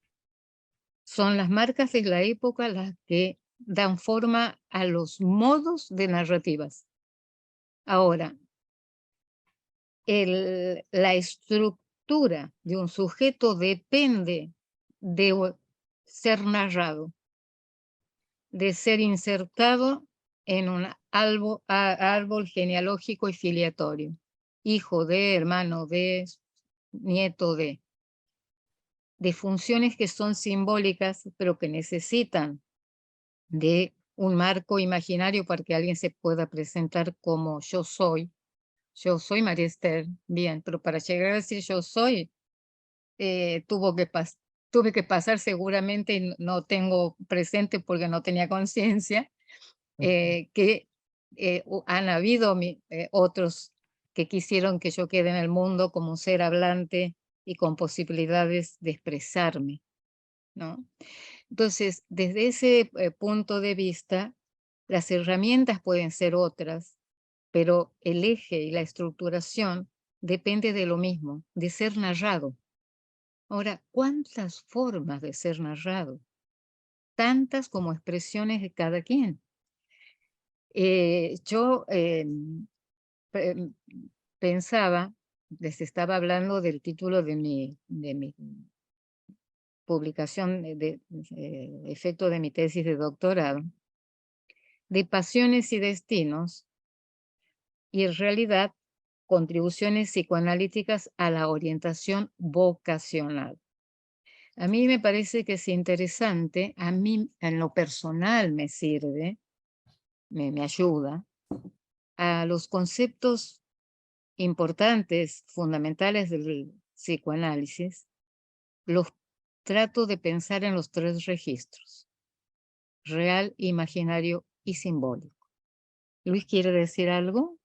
son las marcas de la época las que dan forma a los modos de narrativas. Ahora, la estructura de un sujeto depende de ser narrado, de ser insertado en un árbol genealógico y filiatorio. Hijo de, hermano de, nieto de funciones que son simbólicas, pero que necesitan de un marco imaginario para que alguien se pueda presentar como yo soy María Esther, bien, pero para llegar a decir yo soy, tuve que pasar seguramente, y no tengo presente porque no tenía conciencia, que han habido otros que quisieron que yo quede en el mundo como un ser hablante y con posibilidades de expresarme, ¿no? Entonces, desde ese punto de vista, las herramientas pueden ser otras, pero el eje y la estructuración depende de lo mismo, de ser narrado. Ahora, ¿cuántas formas de ser narrado? Tantas como expresiones de cada quien. Yo pensaba, les estaba hablando del título de mi publicación, efecto de mi tesis de doctorado, de pasiones y destinos, y en realidad contribuciones psicoanalíticas a la orientación vocacional. A mí me parece que es interesante, a mí en lo personal me sirve, me ayuda, a los conceptos importantes, fundamentales del psicoanálisis, los trato de pensar en los 3 registros: real, imaginario y simbólico. ¿Luis quiere decir algo?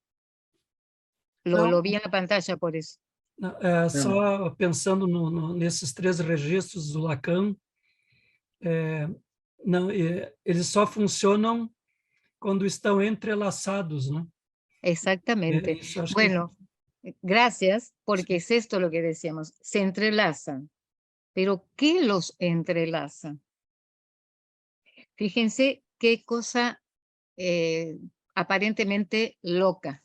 Lo vi en la pantalla por eso. Só pensando nesses 3 registros do Lacan, eles só funcionam quando estão entrelaçados, né? Exactamente. Bueno, gracias, porque es esto lo que decíamos, se entrelazan. Pero ¿qué los entrelaza? Fíjense qué cosa aparentemente loca.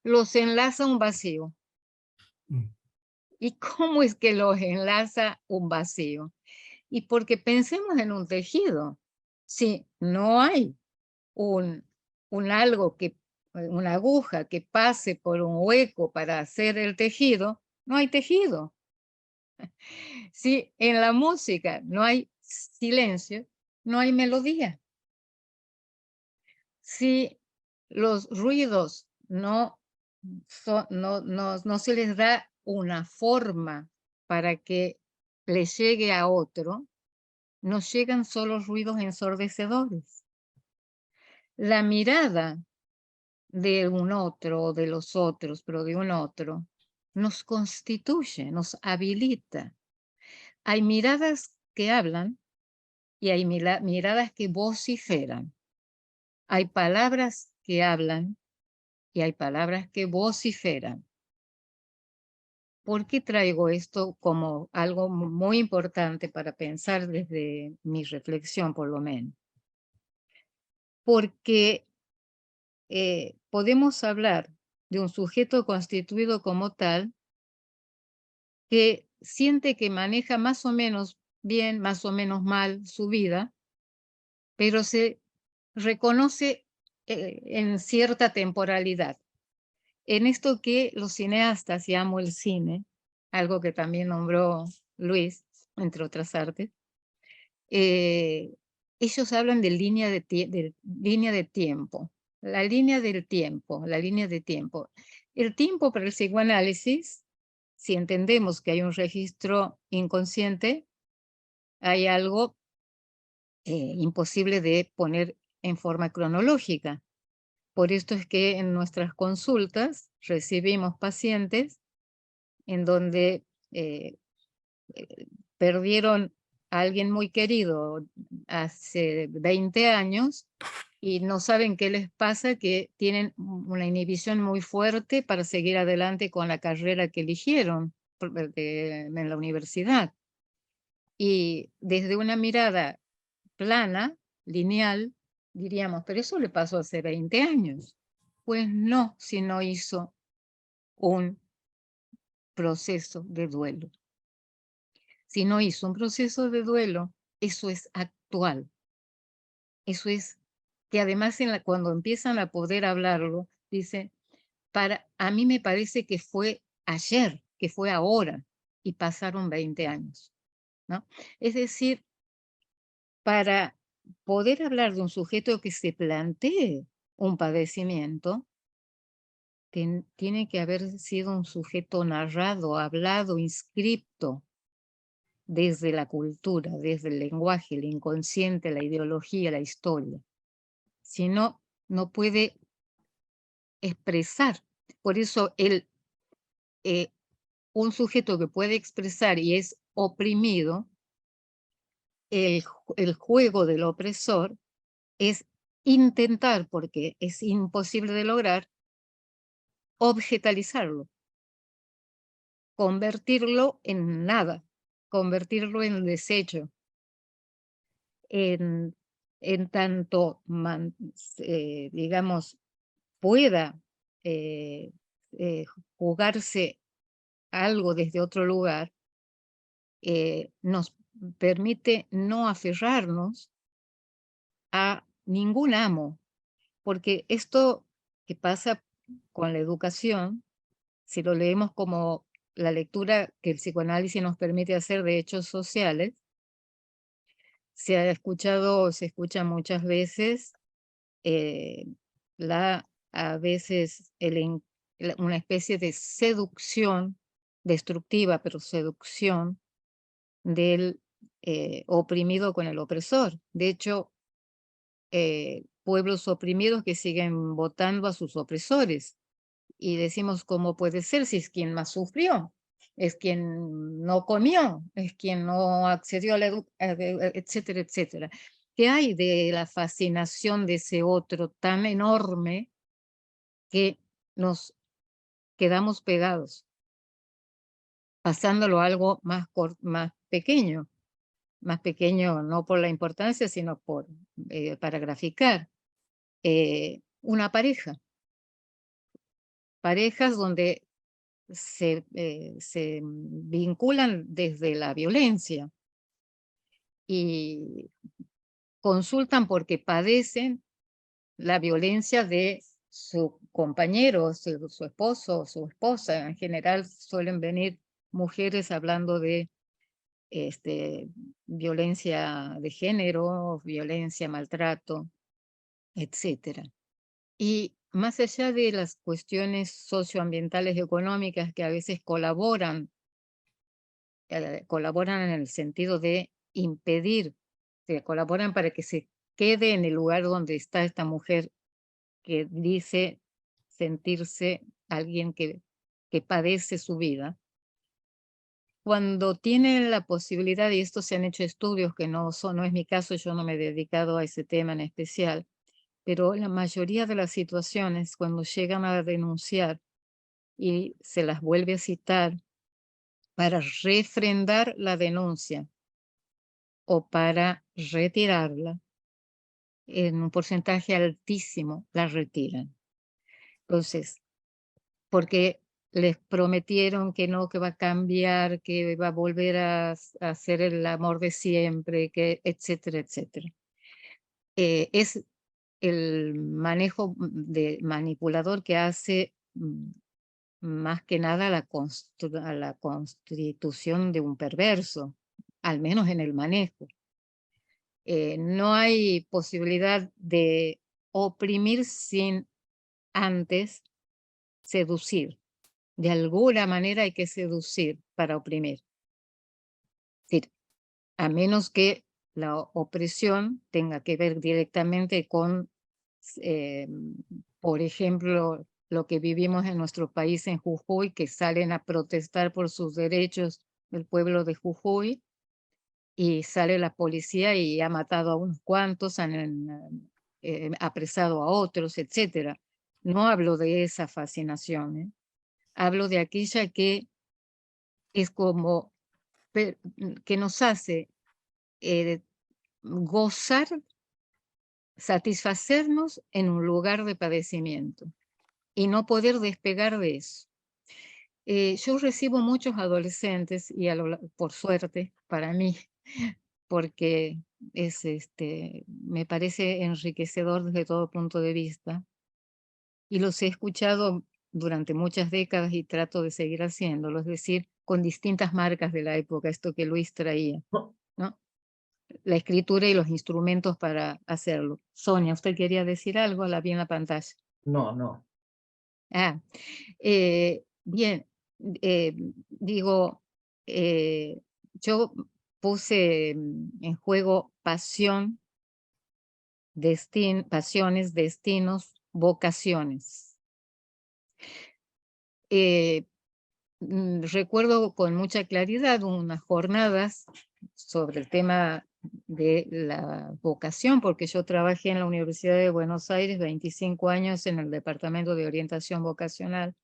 Los enlaza un vacío. ¿Y cómo es que los enlaza un vacío? Y porque pensemos en un tejido. Si no hay algo una aguja que pase por un hueco para hacer el tejido, no hay tejido. Si en la música no hay silencio, no hay melodía. Si los ruidos no se les da una forma para que les llegue a otro, nos llegan solo ruidos ensordecedores. La mirada de un otro o de los otros, pero de un otro, nos constituye, nos habilita. Hay miradas que hablan y hay miradas que vociferan. Hay palabras que hablan y hay palabras que vociferan. ¿Por qué traigo esto como algo muy importante para pensar desde mi reflexión, por lo menos? Porque podemos hablar de un sujeto constituido como tal que siente que maneja más o menos bien, más o menos mal su vida, pero se reconoce en cierta temporalidad. En esto que los cineastas, y amo el cine, algo que también nombró Luis, entre otras artes, ellos hablan de línea de tiempo. La línea del tiempo, la línea de tiempo. El tiempo para el psicoanálisis, si entendemos que hay un registro inconsciente, hay algo imposible de poner en forma cronológica. Por esto es que en nuestras consultas recibimos pacientes en donde perdieron a alguien muy querido hace 20 años y no saben qué les pasa, que tienen una inhibición muy fuerte para seguir adelante con la carrera que eligieron en la universidad. Y desde una mirada plana, lineal, diríamos, pero eso le pasó hace 20 años. Pues no, si no hizo un proceso de duelo. Si no hizo un proceso de duelo, eso es actual. Eso es que además cuando empiezan a poder hablarlo, dice, a mí me parece que fue ayer, que fue ahora, y pasaron 20 años, ¿no? Es decir, para poder hablar de un sujeto que se plantee un padecimiento, tiene que haber sido un sujeto narrado, hablado, inscripto desde la cultura, desde el lenguaje, el inconsciente, la ideología, la historia. Si no, no puede expresar. Por eso un sujeto que puede expresar y es oprimido, el juego del opresor es intentar, porque es imposible de lograr, objetalizarlo, convertirlo en nada, convertirlo en desecho, en tanto, digamos, pueda jugarse algo desde otro lugar, nos permite no aferrarnos a ningún amo, porque esto que pasa con la educación, si lo leemos como la lectura que el psicoanálisis nos permite hacer de hechos sociales, se escucha muchas veces a veces una especie de seducción destructiva, pero seducción del oprimido con el opresor. De hecho, pueblos oprimidos que siguen votando a sus opresores. Y decimos, ¿cómo puede ser si es quien más sufrió? Es quien no comió, es quien no accedió a la educación, etcétera, etcétera. ¿Qué hay de la fascinación de ese otro tan enorme que nos quedamos pegados, pasándolo a algo más pequeño? Más pequeño no por la importancia, sino para graficar. Una parejas donde se vinculan desde la violencia y consultan porque padecen la violencia de su compañero, su esposo o su esposa. En general suelen venir mujeres hablando de violencia de género, violencia, maltrato, etcétera. Y más allá de las cuestiones socioambientales y económicas que a veces colaboran en el sentido de impedir, que colaboran para que se quede en el lugar donde está esta mujer que dice sentirse alguien que padece su vida. Cuando tienen la posibilidad, y esto se han hecho estudios que no es mi caso, yo no me he dedicado a ese tema en especial, pero la mayoría de las situaciones cuando llegan a denunciar y se las vuelve a citar para refrendar la denuncia o para retirarla, en un porcentaje altísimo la retiran. Entonces, porque les prometieron que no, que va a cambiar, que va a volver a ser el amor de siempre, que etcétera, etcétera. Es el manejo de manipulador que hace más que nada a la constitución de un perverso, al menos en el manejo. No hay posibilidad de oprimir sin antes seducir. De alguna manera hay que seducir para oprimir. Es decir, a menos que la opresión tenga que ver directamente con, por ejemplo, lo que vivimos en nuestro país en Jujuy, que salen a protestar por sus derechos del pueblo de Jujuy, y sale la policía y ha matado a unos cuantos, han apresado a otros, etcétera. No hablo de esa fascinación, hablo de aquella que es como que nos hace gozar, satisfacernos en un lugar de padecimiento y no poder despegar de eso. Yo recibo muchos adolescentes y por suerte para mí, porque me parece enriquecedor desde todo punto de vista y los he escuchado durante muchas décadas y trato de seguir haciéndolo, es decir, con distintas marcas de la época, esto que Luis traía, ¿no? La escritura y los instrumentos para hacerlo. Sonia, ¿usted quería decir algo? La vi en la pantalla. No. Bien, digo, yo puse en juego pasión, pasiones, destinos, vocaciones. Recuerdo con mucha claridad unas jornadas sobre el tema de la vocación, porque yo trabajé en la Universidad de Buenos Aires 25 años en el Departamento de Orientación Vocacional,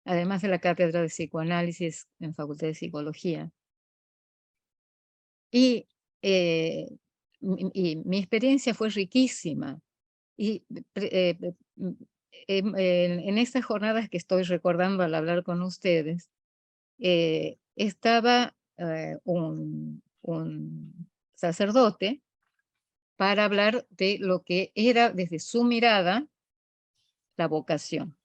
además de la Cátedra de Psicoanálisis en Facultad de Psicología. Y mi experiencia fue riquísima. Y en estas jornadas que estoy recordando al hablar con ustedes, estaba un sacerdote para hablar de lo que era desde su mirada la vocación.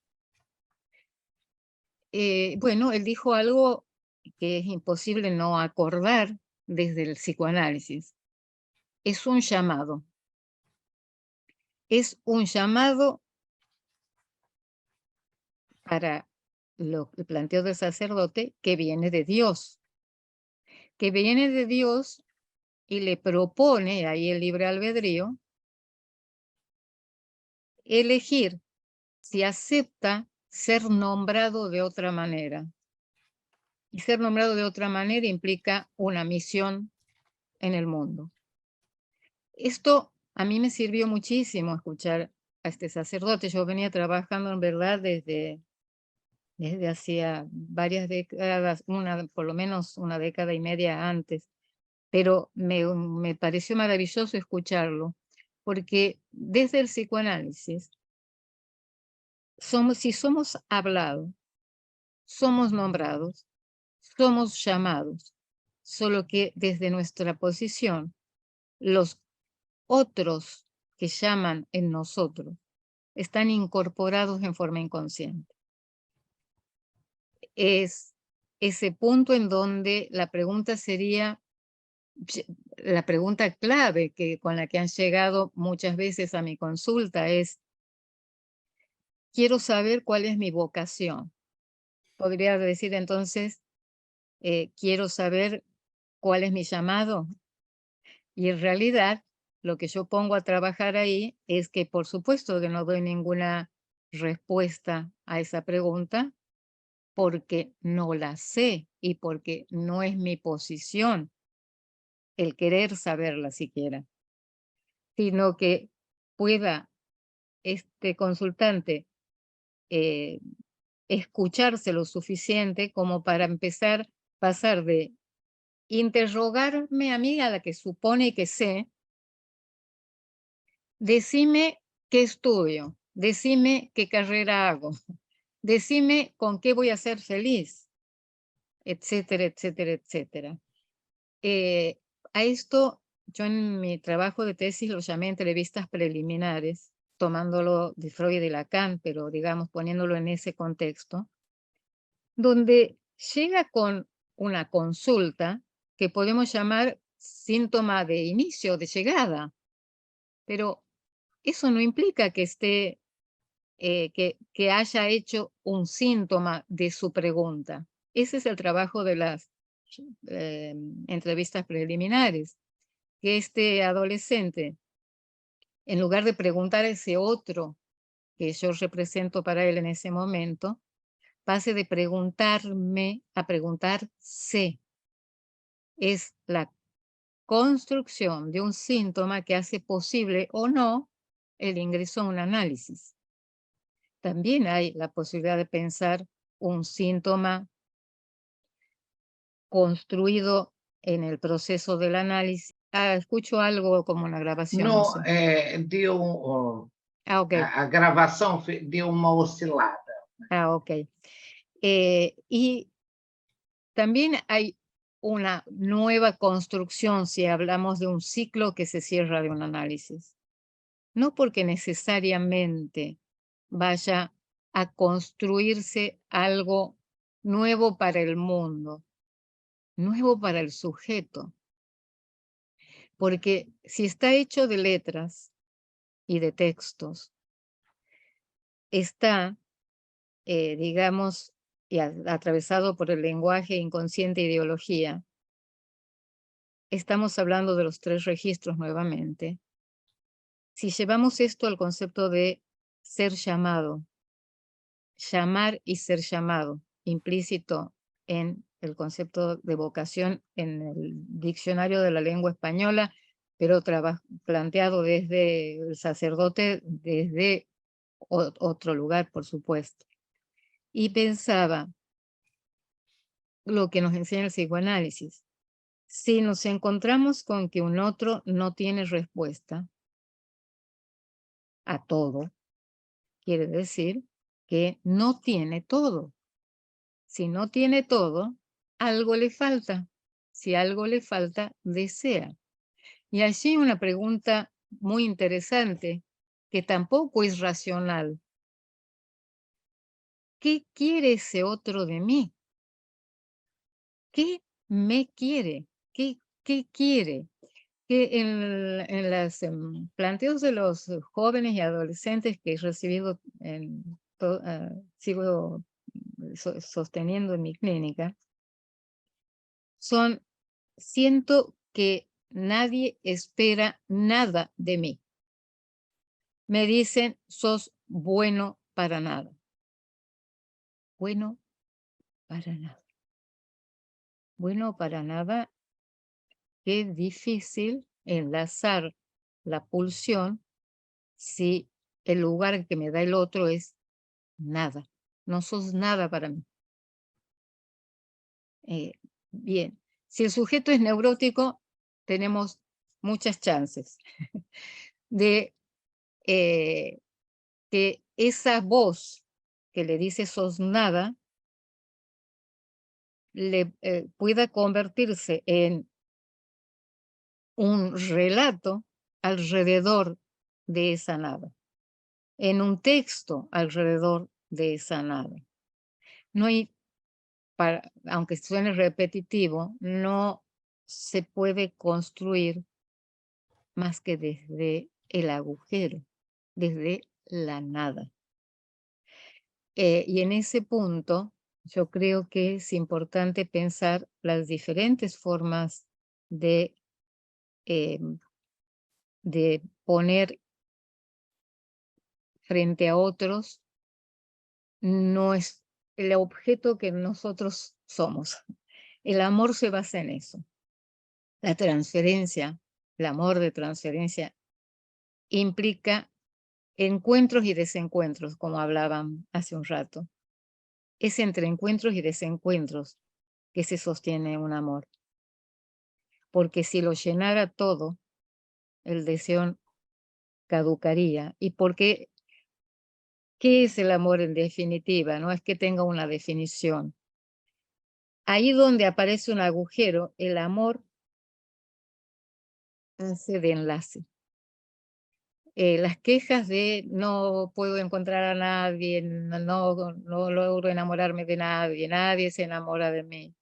Bueno, él dijo algo que es imposible no acordar desde el psicoanálisis. Es un llamado. Es un llamado para lo que planteó del sacerdote que viene de Dios. Que viene de Dios y le propone, ahí el libre albedrío, elegir si acepta ser nombrado de otra manera. Y ser nombrado de otra manera implica una misión en el mundo. Esto a mí me sirvió muchísimo escuchar a este sacerdote. Yo venía trabajando en verdad desde hacía varias décadas, por lo menos una década y media antes, pero me pareció maravilloso escucharlo, porque desde el psicoanálisis, si somos hablados, somos nombrados, somos llamados, solo que desde nuestra posición, los otros que llaman en nosotros están incorporados en forma inconsciente. Es ese punto en donde la pregunta sería, la pregunta clave con la que han llegado muchas veces a mi consulta es, quiero saber cuál es mi vocación. Podría decir entonces, quiero saber cuál es mi llamado. Y en realidad, lo que yo pongo a trabajar ahí es que, por supuesto, que no doy ninguna respuesta a esa pregunta porque no la sé y porque no es mi posición el querer saberla siquiera, sino que pueda este consultante eh, escucharse lo suficiente como para empezar a pasar de interrogarme a mí, a la que supone que sé, decime qué estudio, decime qué carrera hago, decime con qué voy a ser feliz, etcétera, etcétera, etcétera. A esto yo en mi trabajo de tesis lo llamé entrevistas preliminares, tomándolo de Freud y de Lacan, pero digamos poniéndolo en ese contexto, donde llega con una consulta que podemos llamar síntoma de inicio, de llegada, pero eso no implica que esté, que haya hecho un síntoma de su pregunta. Ese es el trabajo de las entrevistas preliminares, que este adolescente, en lugar de preguntar a ese otro que yo represento para él en ese momento, pase de preguntarme a preguntarse. Es la construcción de un síntoma que hace posible o no el ingreso a un análisis. También hay la posibilidad de pensar un síntoma construido en el proceso del análisis. Escucho algo como una grabación, no No, sé. Ah, ok. a gravação deu uma oscilada. Ah, ok. Y también hay una nueva construcción si hablamos de un ciclo que se cierra de un análisis. No porque necesariamente vaya a construirse algo nuevo para el mundo, nuevo para el sujeto. Porque si está hecho de letras y de textos, está, digamos, y atravesado por el lenguaje inconsciente e ideología, estamos hablando de los 3 registros nuevamente. Si llevamos esto al concepto de ser llamado, llamar y ser llamado, implícito en el concepto de vocación en el diccionario de la lengua española, pero planteado desde el sacerdote, desde otro lugar, por supuesto. Y pensaba lo que nos enseña el psicoanálisis. Si nos encontramos con que un otro no tiene respuesta a todo, quiere decir que no tiene todo. Si no tiene todo, algo le falta. Si algo le falta, desea. Y allí una pregunta muy interesante, que tampoco es racional. ¿Qué quiere ese otro de mí? ¿Qué me quiere? ¿Qué quiere? Que en los planteos de los jóvenes y adolescentes que he recibido, sigo sosteniendo en mi clínica, siento que nadie espera nada de mí. Me dicen, sos bueno para nada. Bueno para nada. Bueno para nada, qué difícil enlazar la pulsión si el lugar que me da el otro es nada. No sos nada para mí. Bien, si el sujeto es neurótico, tenemos muchas chances de que esa voz que le dice sos nada pueda convertirse en un relato alrededor de esa nada, en un texto alrededor de esa nada. No hay, aunque suene repetitivo, no se puede construir más que desde el agujero, desde la nada. Y en ese punto, yo creo que es importante pensar las diferentes formas de poner frente a otros no es el objeto que nosotros somos. El amor se basa en eso. La transferencia, el amor de transferencia, implica encuentros y desencuentros, como hablaban hace un rato. Es entre encuentros y desencuentros que se sostiene un amor. Porque si lo llenara todo, el deseo caducaría. ¿Y por qué? ¿Qué es el amor en definitiva? No es que tenga una definición. Ahí donde aparece un agujero, el amor hace de enlace. Las quejas de no puedo encontrar a nadie, no logro enamorarme de nadie, nadie se enamora de mí.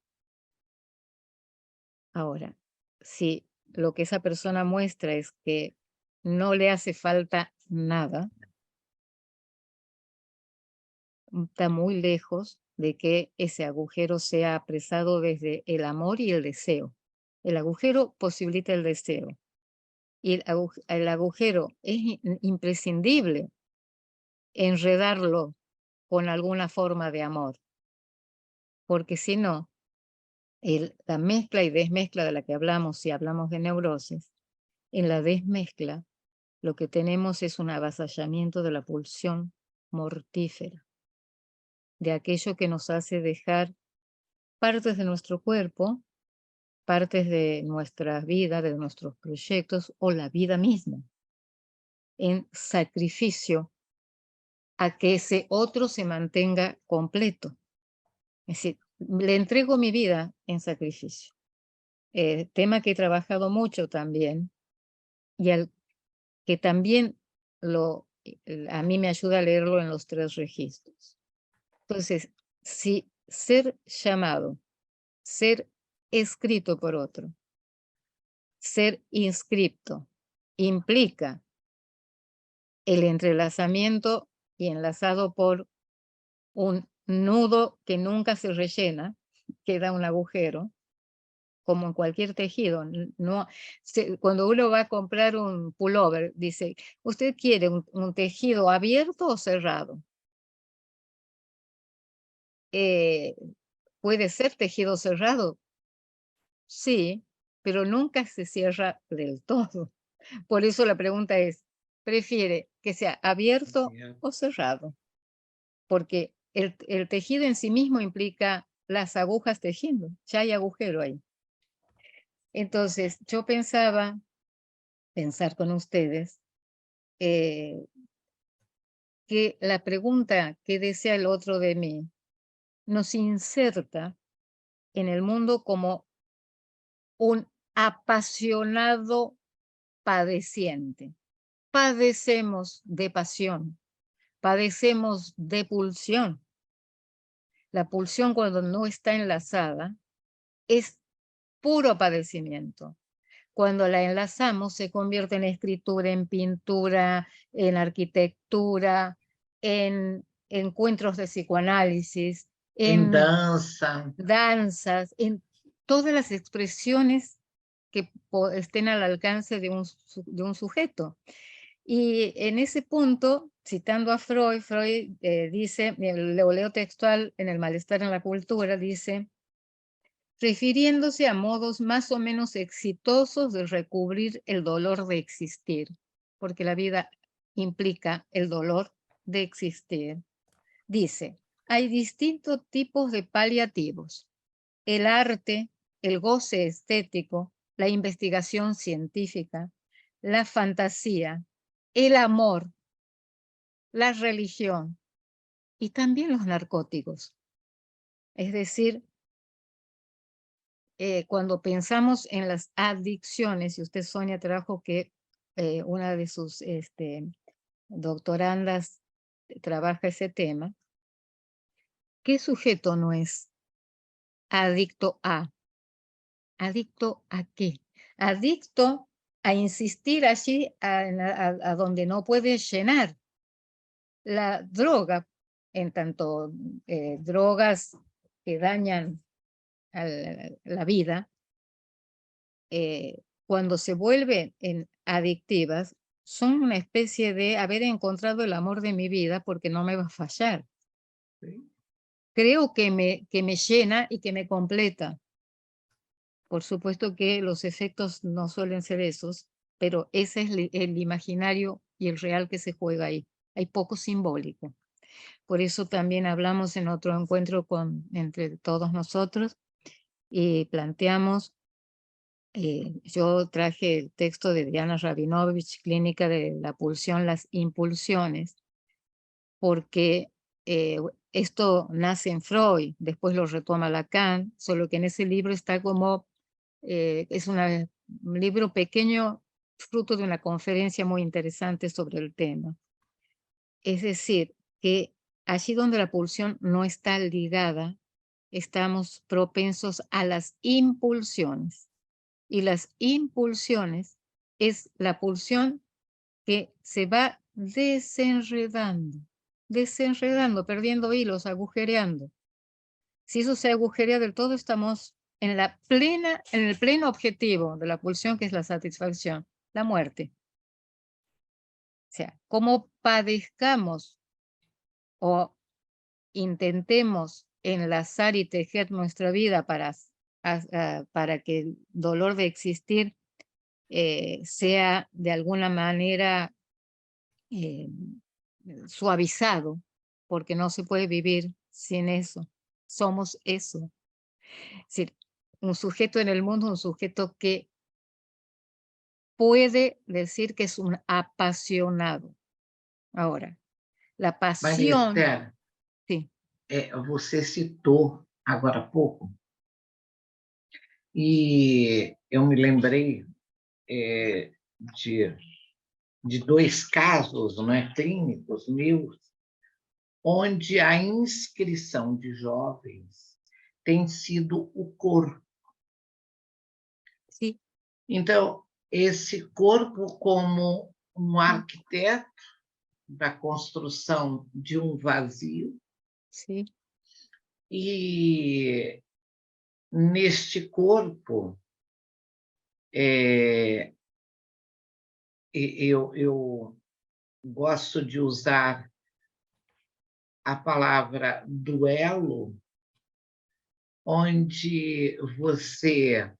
Ahora, si lo que esa persona muestra es que no le hace falta nada, está muy lejos de que ese agujero sea apresado desde el amor y el deseo. El agujero posibilita el deseo. Y el agujero es imprescindible enredarlo con alguna forma de amor, porque si no, la mezcla y desmezcla de la que hablamos, si hablamos de neurosis, en la desmezcla lo que tenemos es un avasallamiento de la pulsión mortífera, de aquello que nos hace dejar partes de nuestro cuerpo, partes de nuestra vida, de nuestros proyectos o la vida misma, en sacrificio a que ese otro se mantenga completo. Es decir, le entrego mi vida en sacrificio. Tema que he trabajado mucho también y que también a mí me ayuda a leerlo en los 3 registros. Entonces, si ser llamado, ser escrito por otro, ser inscripto, implica el entrelazamiento y enlazado por un nudo que nunca se rellena, queda un agujero, como en cualquier tejido. No, cuando uno va a comprar un pullover, dice, ¿usted quiere un tejido abierto o cerrado? ¿Puede ser tejido cerrado? Sí, pero nunca se cierra del todo. Por eso la pregunta es, ¿prefiere que sea abierto o cerrado? Porque el tejido en sí mismo implica las agujas tejiendo, ya hay agujero ahí. Entonces, yo pensar con ustedes, que la pregunta que desea el otro de mí nos inserta en el mundo como un apasionado padeciente. Padecemos de pasión, padecemos de pulsión. La pulsión, cuando no está enlazada, es puro padecimiento. Cuando la enlazamos, se convierte en escritura, en pintura, en arquitectura, en encuentros de psicoanálisis, En en danza. danzas, en todas las expresiones que estén al alcance de un sujeto. Y en ese punto, citando a Freud, dice, lo leo textual en El malestar en la cultura, dice, refiriéndose a modos más o menos exitosos de recubrir el dolor de existir, porque la vida implica el dolor de existir. Dice, hay distintos tipos de paliativos: el arte, el goce estético, la investigación científica, la fantasía, el amor, la religión y también los narcóticos. Es decir, cuando pensamos en las adicciones, y usted, Sonia, trajo que una de sus doctorandas trabaja ese tema. ¿Qué sujeto no es adicto a? ¿Adicto a qué? Adicto a insistir allí a donde no puede llenar. La droga, en tanto drogas que dañan a la vida, cuando se vuelven adictivas, son una especie de haber encontrado el amor de mi vida porque no me va a fallar. Sí. Creo que me llena y que me completa. Por supuesto que los efectos no suelen ser esos, pero ese es el imaginario y el real que se juega ahí. Hay poco simbólico. Por eso también hablamos en otro encuentro entre todos nosotros y planteamos, yo traje el texto de Diana Rabinovich, Clínica de la Pulsión, las impulsiones, porque esto nace en Freud, después lo retoma Lacan, solo que en ese libro está como, es un libro pequeño, fruto de una conferencia muy interesante sobre el tema. Es decir, que allí donde la pulsión no está ligada, estamos propensos a las impulsiones. Y las impulsiones es la pulsión que se va desenredando, perdiendo hilos, agujereando. Si eso se agujerea del todo, estamos en el pleno objetivo de la pulsión, que es la satisfacción, la muerte. O sea, como padezcamos o intentemos enlazar y tejer nuestra vida para que el dolor de existir sea de alguna manera suavizado, porque no se puede vivir sin eso. Somos eso. Es decir, un sujeto en el mundo, un sujeto que puede decir que es un apasionado. Ahora, la Maria pasión, Esther, sí, você citou agora há pouco, e eu me lembrei de dois casos, não é, clínicos meus, onde a inscrição de jovens tem sido o corpo. sí, Então, esse corpo como um arquiteto da construção de um vazio, sí, e neste corpo eu gosto de usar a palavra duelo, onde você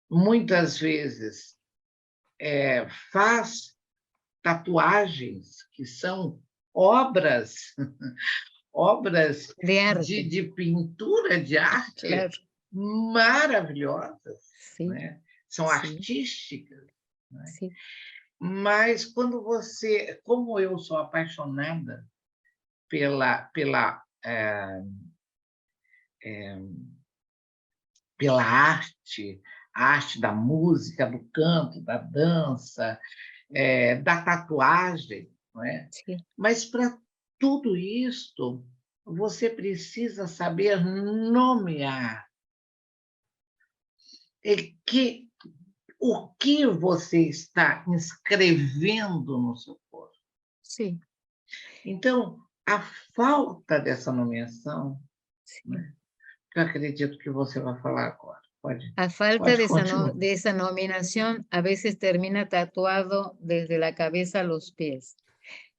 muitas vezes faz tatuagens que são obras de arte, de pintura, de arte claro, maravilhosas, sí, né? São sí, artísticas, né? sí, Mas quando você, como eu sou apaixonada pela arte, a arte da música, do canto, da dança, da tatuagem, não é? sí, Mas para tudo isto, você precisa saber nomear o que você está inscrevendo no seu corpo. sí, Então, a falta dessa nomeação, sí. né, que eu acredito que você vai falar agora. A falta Pode continuar. de esa nominación, a veces termina tatuado desde la cabeza a los pies.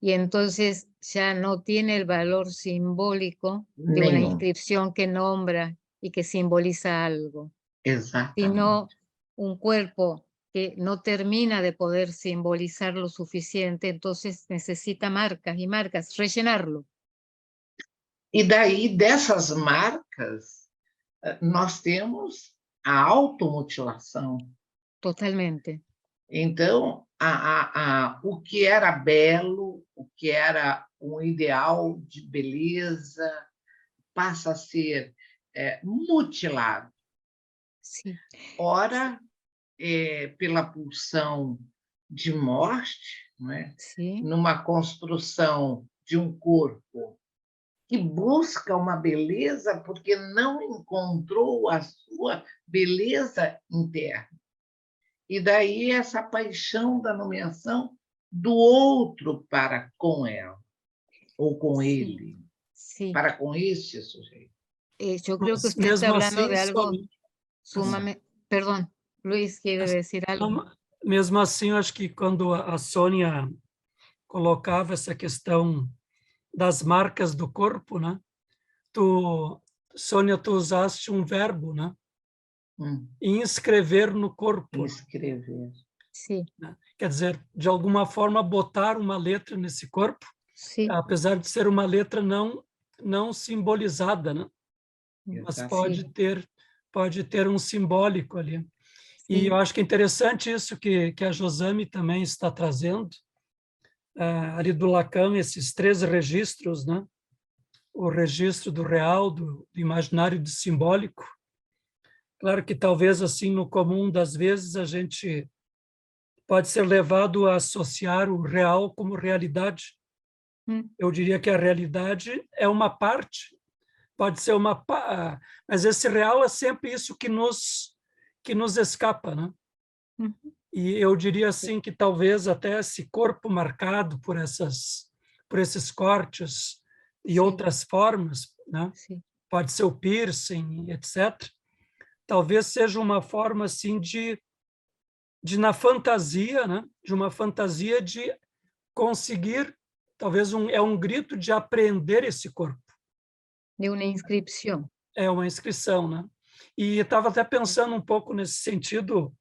Y entonces ya no tiene el valor simbólico de una Nenhum. inscripción que nombra y que simboliza algo, Exatamente. sino un cuerpo que no termina de poder simbolizar lo suficiente, entonces necesita marcas y marcas, rellenarlo. E daí, dessas marcas, nós temos a automutilação. Totalmente. Então, o que era belo, o que era um ideal de beleza, passa a ser mutilado. Sí. Ora, pela pulsão de morte, não é? Sí, Numa construção de um corpo que busca uma beleza porque não encontrou a sua beleza interna. E daí essa paixão da nomeação do outro para com ela, ou com sí, ele, sí. para com este sujeito. Yo creo que Mas usted está mesmo hablando assim, de algo Sônia, assim, sumamente... Perdón, Luis, ¿quiere decir algo? não, mesmo assim, eu acho que quando a Sônia colocava essa questão das marcas do corpo, né? Sônia, tu usaste um verbo, né? Inscrever no corpo, Escrever. Sí, né? Quer dizer, de alguma forma, botar uma letra nesse corpo, sí, apesar de ser uma letra não simbolizada, né? Mas Exato. pode ter um simbólico ali. E eu sí, acho que é interessante isso que a Josami também está trazendo, ali do Lacan, esses 3 registros, né? O registro do real, do imaginário e do simbólico. Claro que talvez assim no comum das vezes a gente pode ser levado a associar o real como realidade. Eu diria que a realidade é uma parte, pode ser mas esse real é sempre isso que nos escapa, né? E eu diria assim que talvez até esse corpo marcado por esses cortes e sí, outras formas, né? sí, Pode ser o piercing, etc. Talvez seja uma forma assim de na fantasia, né? De uma fantasia de conseguir, talvez é um grito de apreender esse corpo. de una inscripción. É uma inscrição, né? E estava até pensando um pouco nesse sentido,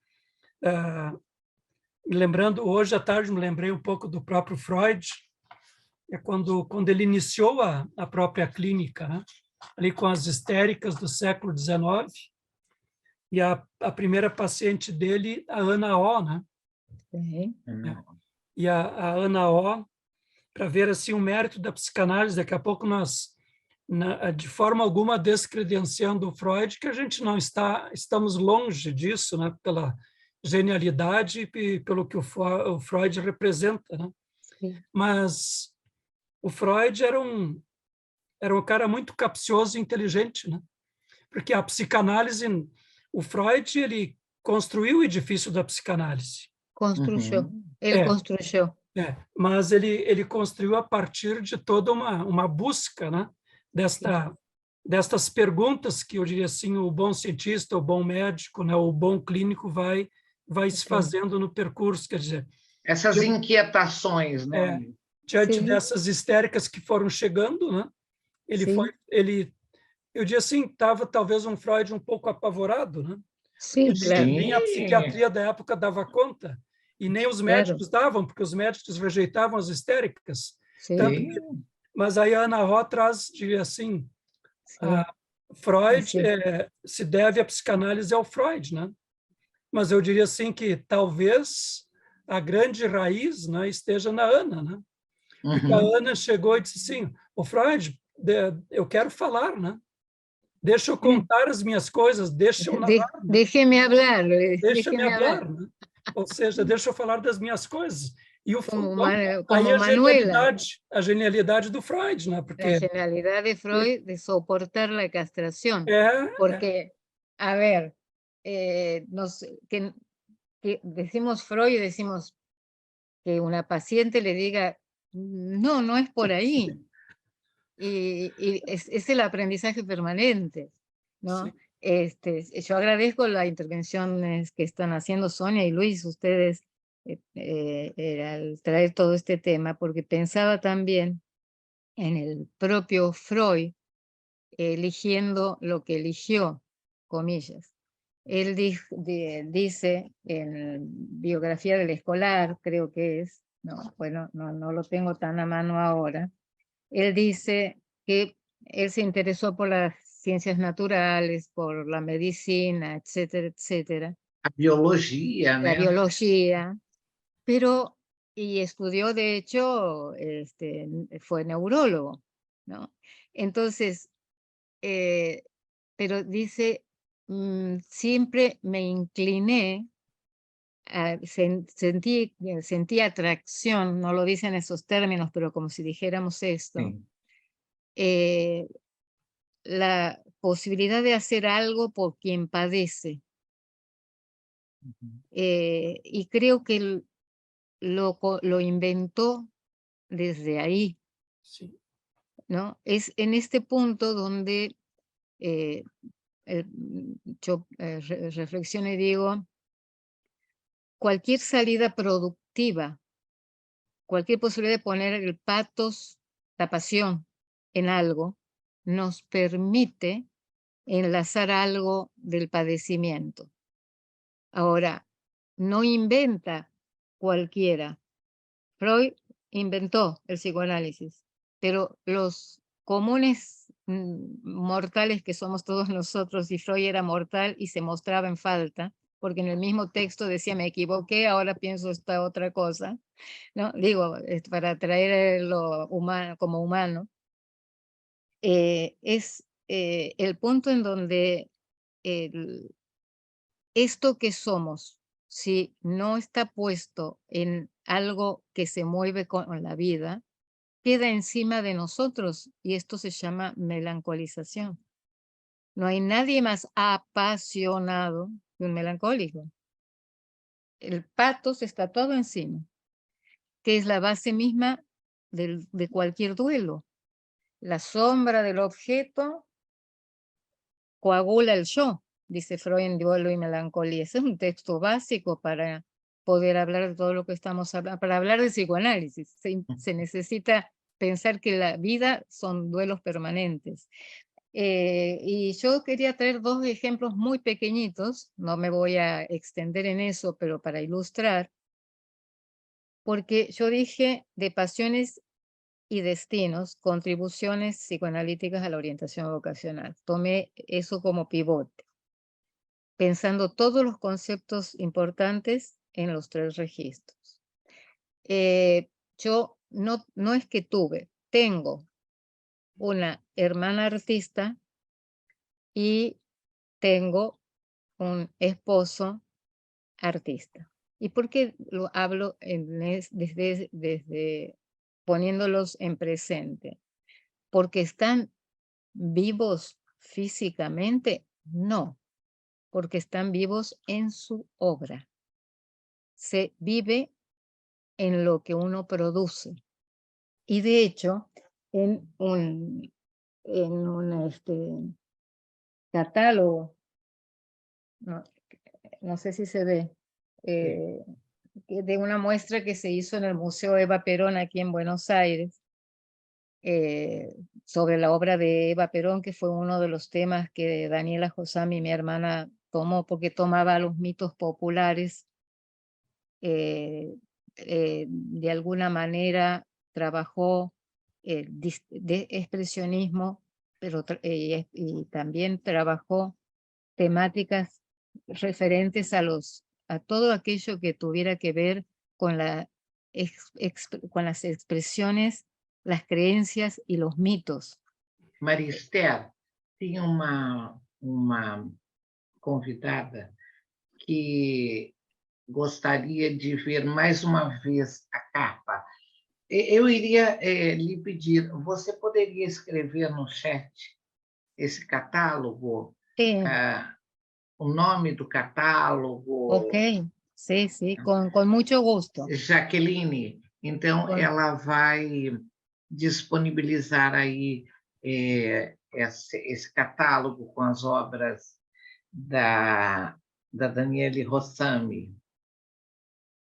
me lembrando, hoje à tarde me lembrei um pouco do próprio Freud, quando ele iniciou a própria clínica, né? Ali com as histéricas do século XIX, e a primeira paciente dele, a Ana O, né? Sí, E a Ana O, para ver assim o mérito da psicanálise, daqui a pouco nós, de forma alguma, descredenciando o Freud, que a gente não estamos longe disso, né? Pela genialidade e pelo que o Freud representa, né? sí, Mas o Freud era um cara muito capcioso e inteligente, né? Porque a psicanálise, o Freud, ele construiu o edifício da psicanálise. construyó, él É, construyó. mas ele construiu a partir de toda uma busca, né? Destas perguntas que eu diria assim, o bom cientista, o bom médico, né? O bom clínico vai se fazendo no percurso, quer dizer, Essas inquietações, né? diante Sí, dessas histéricas que foram chegando, né? sí, Eu diria assim, estava talvez um Freud um pouco apavorado, né? Porque sí, claro, nem a psiquiatria da época dava conta, e nem os claro, médicos davam, porque os médicos rejeitavam as histéricas. Tanto, sí, mas aí a Ana Ró traz, diria assim, a sí, Freud así, se deve à psicanálise ao Freud, né? Mas eu diria assim que talvez a grande raiz, né, esteja na Ana, né? Porque a Ana chegou e disse assim, o Freud, eu quero falar, né? Deixa eu contar as minhas coisas, deixa eu narrar, né? Déjeme hablar, Deixa-me déjeme hablar, falar, né? Ou seja, deixa eu falar das minhas coisas. E aí como Manuela, a genialidade do Freud, né? la Porque genialidad de Freud de soportar la castración, é, porque, a ver, que decimos Freud, decimos que una paciente le diga, no, no es por ahí. Y es el aprendizaje permanente, ¿no? sim, Yo agradezco las intervenciones que están haciendo Sonia y Luis, ustedes, al traer todo este tema, porque pensaba también en el propio Freud eligiendo lo que eligió, comillas. Él dice en Biografía del Escolar, creo que es, no, bueno, no lo tengo tan a mano ahora, él dice que él se interesó por las ciencias naturales, por la medicina, etcétera, etcétera, A biologia, la né? biología, pero, y estudió, de hecho, fue neurólogo, ¿no? Entonces, pero dice, siempre me incliné sentí atracción, no lo dicen esos términos, pero como si dijéramos esto, la posibilidad de hacer algo por quien padece. Y creo que lo inventó desde ahí, Sí. ¿no? Es en este punto donde yo reflexiono y digo, cualquier salida productiva, cualquier posibilidad de poner el patos, la pasión en algo, nos permite enlazar algo del padecimiento. Ahora, no inventa cualquiera. Freud inventó el psicoanálisis, pero los comunes mortales que somos todos nosotros, y Freud era mortal y se mostraba en falta, porque en el mismo texto decía, me equivoqué, ahora pienso esta otra cosa, ¿no? Digo, para traer lo humano como humano, es el punto en donde esto que somos, si no está puesto en algo que se mueve con la vida, queda encima de nosotros y esto se llama melancolización. No hay nadie más apasionado que un melancólico. El patos está todo encima, que es la base misma de cualquier duelo. La sombra del objeto coagula el yo, dice Freud en Duelo y Melancolía. Ese es un texto básico para poder hablar de todo lo que estamos hablando, para hablar de psicoanálisis. Se necesita pensar que la vida son duelos permanentes. Y yo quería traer dos ejemplos muy pequeñitos, no me voy a extender en eso, pero para ilustrar, porque yo dije de pasiones y destinos, contribuciones psicoanalíticas a la orientación vocacional. Tomé eso como pivote, pensando todos los conceptos importantes en los tres registros. Yo no es que tengo una hermana artista y tengo un esposo artista. ¿Y por qué lo hablo desde poniéndolos en presente? ¿Porque están vivos físicamente? No, porque están vivos en su obra. Se vive en lo que uno produce. Y de hecho, en un catálogo, no sé si se ve, de una muestra que se hizo en el Museo Eva Perón aquí en Buenos Aires, sobre la obra de Eva Perón, que fue uno de los temas que Daniela Josami, mi hermana, tomó, porque tomaba los mitos populares, de alguna manera trabajó de expresionismo, pero y también trabajó temáticas referentes a todo aquello que tuviera que ver con, con las expresiones, las creencias y los mitos. Marister, tinha uma convidada que gostaria de ver mais uma vez a capa. Eu iria lhe pedir, você poderia escrever no chat esse catálogo, o nome do catálogo? Ok, sí, con mucho gusto. Jaqueline, então ela vai disponibilizar aí esse catálogo com as obras da Daniele Rossami.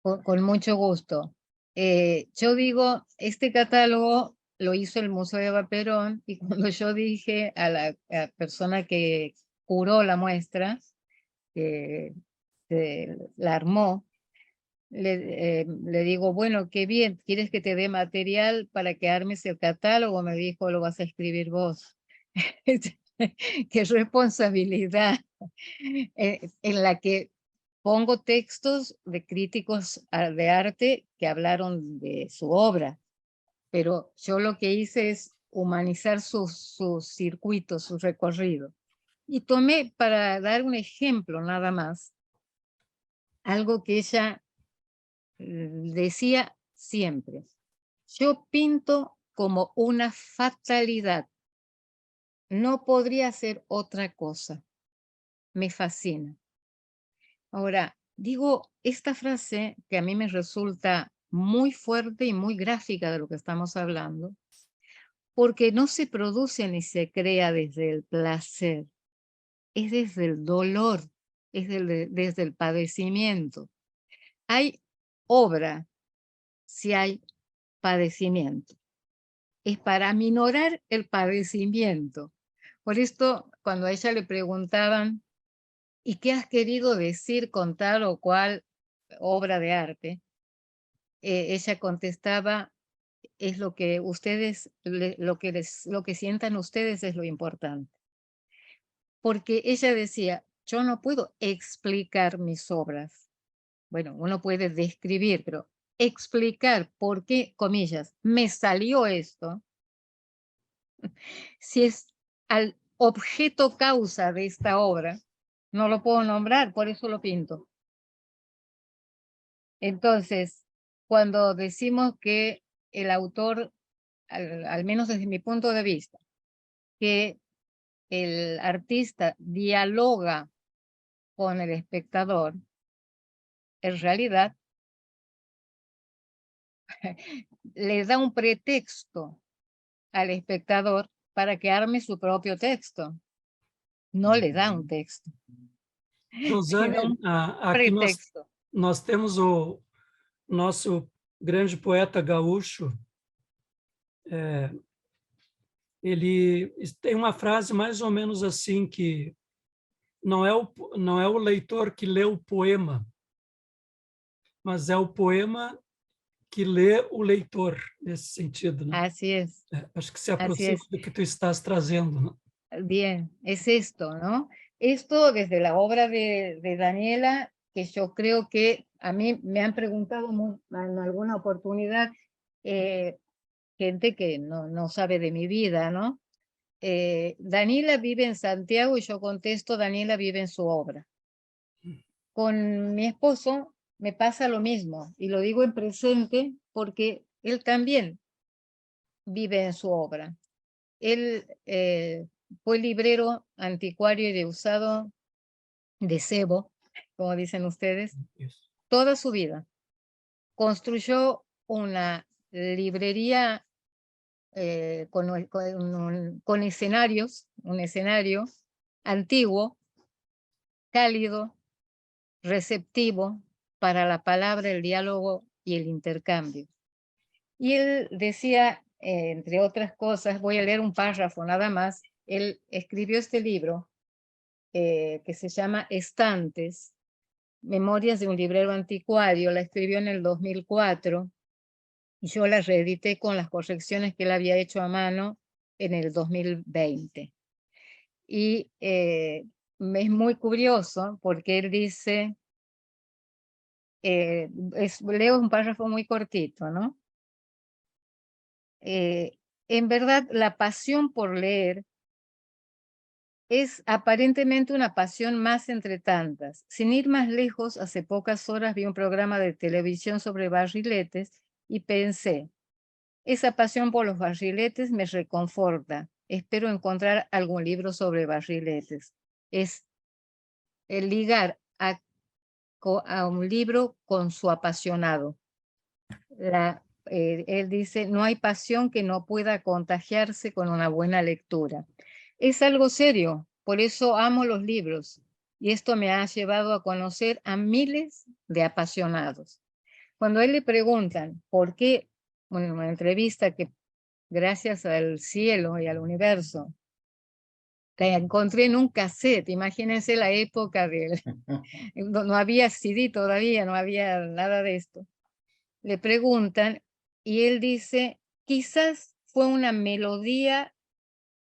Con mucho gusto. Yo digo, este catálogo lo hizo el Museo de Eva Perón, y cuando yo dije a la persona que curó la muestra, la armó, le digo, bueno, qué bien, ¿quieres que te dé material para que armes el catálogo? Me dijo, lo vas a escribir vos. Qué responsabilidad, en la que pongo textos de críticos de arte que hablaron de su obra, pero yo lo que hice es humanizar su circuito, su recorrido. Y tomé, para dar un ejemplo nada más, algo que ella decía siempre. Yo pinto como una fatalidad. No podría ser otra cosa. Me fascina. Ahora, digo esta frase que a mí me resulta muy fuerte y muy gráfica de lo que estamos hablando, porque no se produce ni se crea desde el placer, es desde el dolor, es desde el padecimiento. Hay obra si hay padecimiento. Es para aminorar el padecimiento. Por esto, cuando a ella le preguntaban, ¿y qué has querido decir con tal o cual obra de arte? Ella contestaba, es lo que ustedes, lo que sientan ustedes es lo importante. Porque ella decía, yo no puedo explicar mis obras. Bueno, uno puede describir, pero explicar por qué, comillas, me salió esto, si es al objeto causa de esta obra, no lo puedo nombrar, por eso lo pinto. Entonces, cuando decimos que el autor, al menos desde mi punto de vista, que el artista dialoga con el espectador, en realidad le da un pretexto al espectador para que arme su propio texto. No le da un texto, le da Rosane, un aqui pretexto. nós temos o nosso grande poeta gaúcho, ele tem uma frase mais ou menos assim, que não é o leitor que lê o poema, mas é o poema que lê o leitor, nesse sentido, né? Así es, Acho que se así aproxima es. do que tu estás trazendo, né? Bien, es esto, ¿no? Esto desde la obra de Daniela, que yo creo que a mí me han preguntado en alguna oportunidad, gente que no sabe de mi vida, ¿no? Daniela vive en Santiago y yo contesto, Daniela vive en su obra. Con mi esposo me pasa lo mismo y lo digo en presente porque él también vive en su obra. Él fue librero, anticuario y de usado de cebo, como dicen ustedes, Isso. toda su vida. Construyó una librería con escenarios, un escenario antiguo, cálido, receptivo para la palabra, el diálogo y el intercambio. Y él decía, entre otras cosas, voy a leer un párrafo nada más, él escribió este libro que se llama Estantes, Memorias de un librero anticuario, la escribió en el 2004 y yo la reedité con las correcciones que él había hecho a mano en el 2020. Y es muy curioso porque él dice, leo un párrafo muy cortito, ¿no? En verdad, la pasión por leer es aparentemente una pasión más entre tantas. Sin ir más lejos, hace pocas horas vi un programa de televisión sobre barriletes y pensé, esa pasión por los barriletes me reconforta. Espero encontrar algún libro sobre barriletes. Es el ligar a un libro con su apasionado. Él dice, no hay pasión que no pueda contagiarse con una buena lectura. Es algo serio, por eso amo los libros y esto me ha llevado a conocer a miles de apasionados. Cuando a él le preguntan por qué, bueno, una entrevista que gracias al cielo y al universo la encontré en un cassette, imagínense la época no había CD todavía, no había nada de esto. Le preguntan y él dice, quizás fue una melodía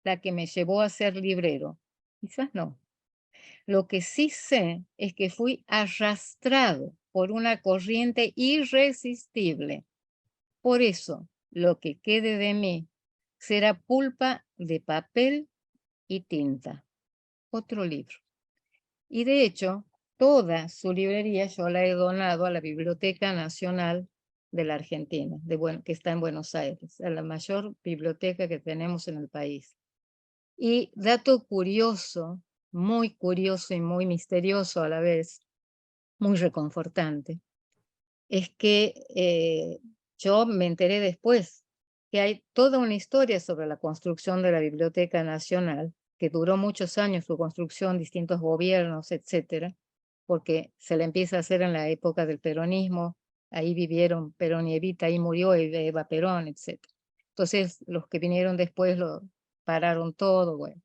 la que me llevó a ser librero. Quizás no. Lo que sí sé es que fui arrastrado por una corriente irresistible. Por eso, lo que quede de mí será pulpa de papel y tinta. Otro libro. Y de hecho, toda su librería yo la he donado a la Biblioteca Nacional de la Argentina, que está en Buenos Aires, a la mayor biblioteca que tenemos en el país. Y dato curioso y muy misterioso a la vez, muy reconfortante, es que yo me enteré después que hay toda una historia sobre la construcción de la Biblioteca Nacional, que duró muchos años su construcción, distintos gobiernos, etcétera, porque se la empieza a hacer en la época del peronismo, ahí vivieron Perón y Evita, ahí murió Eva Perón, etcétera. Entonces los que vinieron después lo pararon todo, bueno.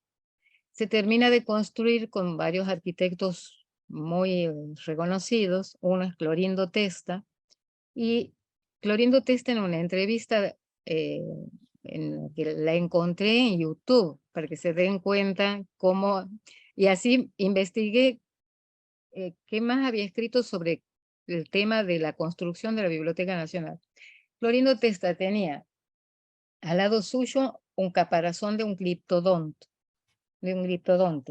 Se termina de construir con varios arquitectos muy reconocidos, uno es Clorindo Testa, y Clorindo Testa en una entrevista que la encontré en YouTube, para que se den cuenta cómo, y así investigué qué más había escrito sobre el tema de la construcción de la Biblioteca Nacional. Clorindo Testa tenía al lado suyo un caparazón de un gliptodonte, de un gliptodón.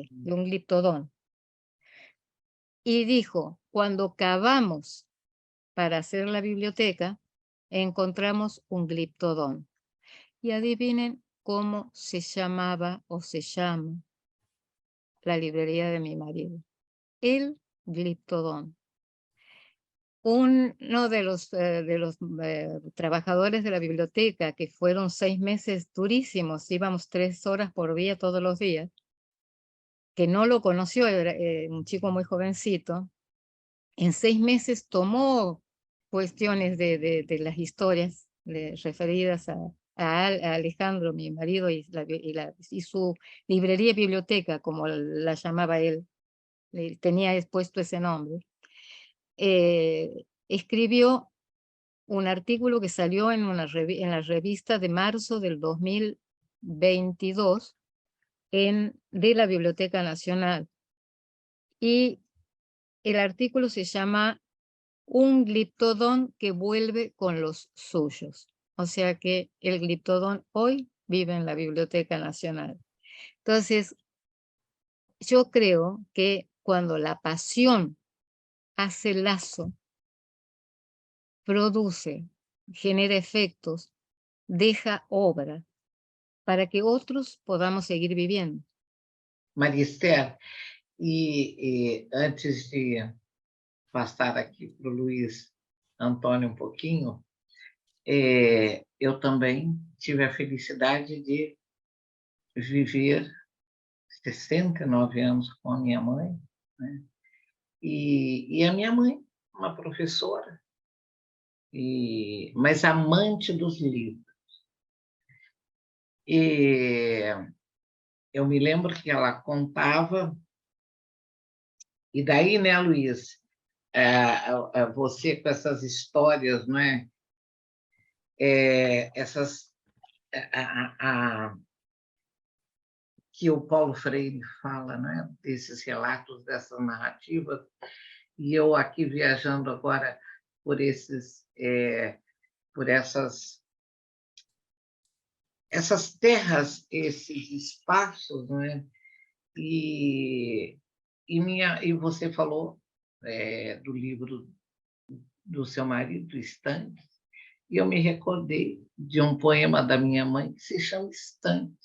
Y dijo, cuando cavamos para hacer la biblioteca, encontramos un gliptodón. Y adivinen cómo se llamaba o se llama la librería de mi marido. El gliptodón. Uno de los trabajadores de la biblioteca, que fueron 6 meses durísimos, íbamos 3 horas por día todos los días, que no lo conoció, era un chico muy jovencito, en 6 meses tomó cuestiones de las historias referidas a Alejandro, mi marido, y su librería biblioteca, como la llamaba él, tenía expuesto ese nombre. Escribió un artículo que salió en la revista de marzo del 2022 de la Biblioteca Nacional. Y el artículo se llama Un gliptodón que vuelve con los suyos. O sea que el gliptodón hoy vive en la Biblioteca Nacional. Entonces, yo creo que cuando la pasión hace lazo, produce, genera efectos, deja obra para que otros podamos seguir viviendo. Marister, antes de passar aqui para o Luiz Antônio um pouquinho, eu também tive a felicidade de viver 69 anos com a minha mãe, né? E a minha mãe, uma professora, mas amante dos livros. E eu me lembro que ela contava, e daí, né, Luiz, você com essas histórias, não é? Que o Paulo Freire fala, né? Desses relatos, dessas narrativas, e eu aqui viajando agora por essas terras, esses espaços, né? E você falou do livro do seu marido, Estanques, e eu me recordei de um poema da minha mãe que se chama Estanques,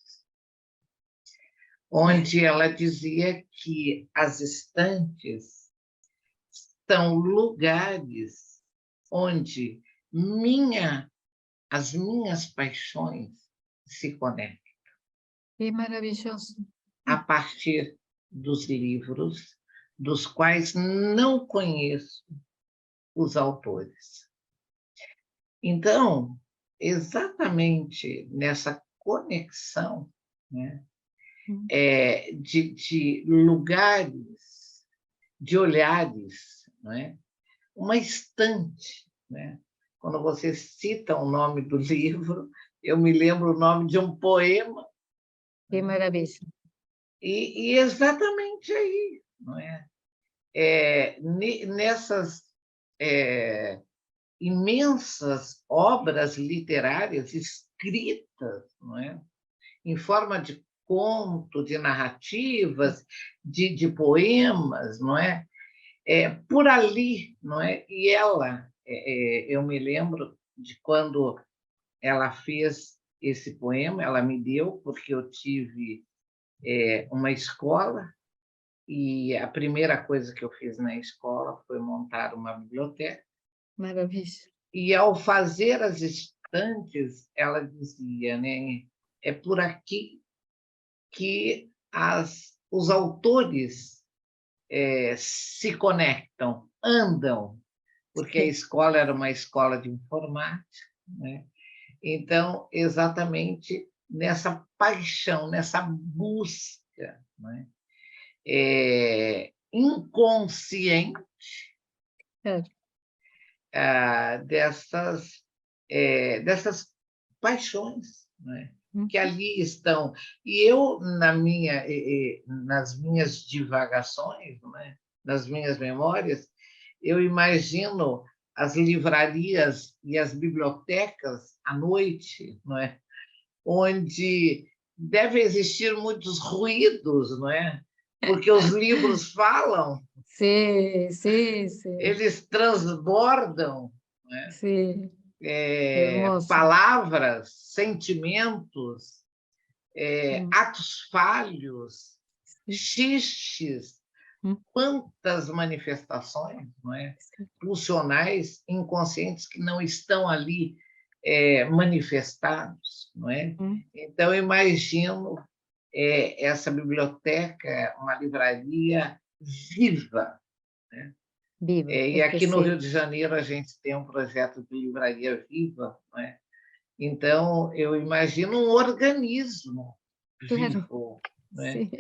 onde ela dizia que as estantes são lugares onde as minhas paixões se conectam. Que maravilhoso. A partir dos livros, dos quais não conheço os autores. Então, exatamente nessa conexão, né, de lugares, de olhares, não é? Uma estante, né? Quando você cita o nome do livro, eu me lembro o nome de um poema. Que maravilha. E exatamente aí, não é? Nessas imensas obras literárias escritas, não é? Em forma de conto, de narrativas, de poemas, não é? por ali, não é? E ela, eu me lembro de quando ela fez esse poema, ela me deu, porque eu tive uma escola, e a primeira coisa que eu fiz na escola foi montar uma biblioteca. Maravilha. E, ao fazer as estantes, ela dizia, né, é por aqui que os autores se conectam, andam, porque a Sim, escola era uma escola de informática, né? Então, exatamente nessa paixão, nessa busca, né? Inconsciente claro. dessas paixões, né? Uhum. Que ali estão. E eu, nas minhas divagações, né? Nas minhas memórias, eu imagino as livrarias e as bibliotecas à noite, não é? Onde deve existir muitos ruídos, não é? Porque os livros falam, Sí, sí, sí, eles transbordam, né? sí, hermoso. Palavras, sentimentos, Mm, atos falhos, sí, xistes, mm, quantas manifestações, não é? sí, Pulsionais, inconscientes, que não estão ali manifestados, não é? mm. Então, eu imagino essa biblioteca, uma livraria viva, né? Viva, E es que aqui no Rio sí, de Janeiro a gente tem um projeto de livraria viva, não é? Então, eu imagino um organismo claro, vivo, né? sí,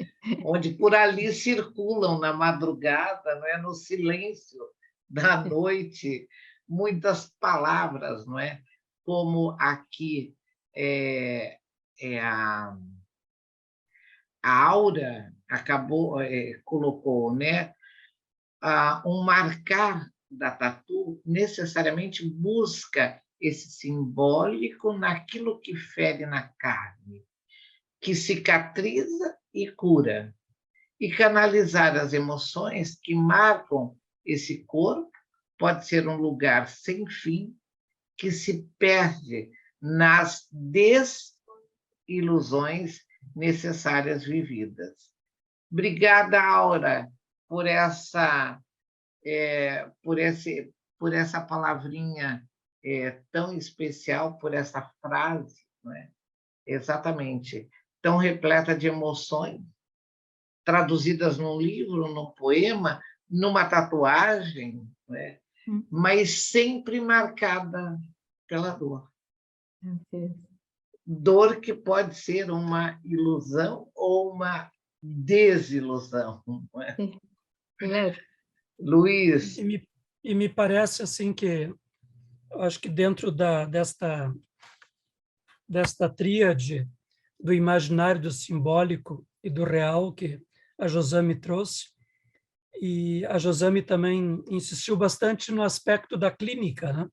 Onde por ali circulam na madrugada, não é? No silêncio da sí, noite, muitas palavras, não é? Como aqui a Aura colocou, né? Um marcar da tatu necessariamente busca esse simbólico naquilo que fere na carne, que cicatriza e cura, e canalizar as emoções que marcam esse corpo pode ser um lugar sem fim que se perde nas desilusões necessárias vividas. Obrigada, Aura, por essa por essa palavrinha tão especial, por essa frase, não é? Exatamente, tão repleta de emoções, traduzidas num livro, num poema, numa tatuagem, não é? mm, Mas sempre marcada pela dor. así es, Dor que pode ser uma ilusão ou uma desilusão. Não é? sí, claro, Luiz, E me parece assim que, acho que dentro desta tríade do imaginário, do simbólico e do real que a Josame trouxe, e a Josame também insistiu bastante no aspecto da clínica, né?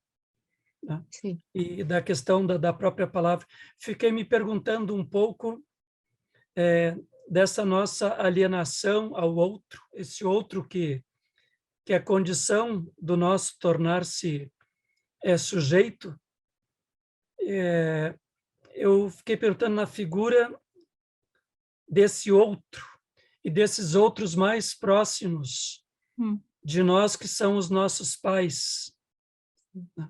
sí, E da questão da própria palavra. Fiquei me perguntando um pouco dessa nossa alienação ao outro, esse outro que é a condição do nosso tornar-se sujeito. Eu fiquei perguntando na figura desse outro e desses outros mais próximos mm, de nós, que são os nossos pais, né?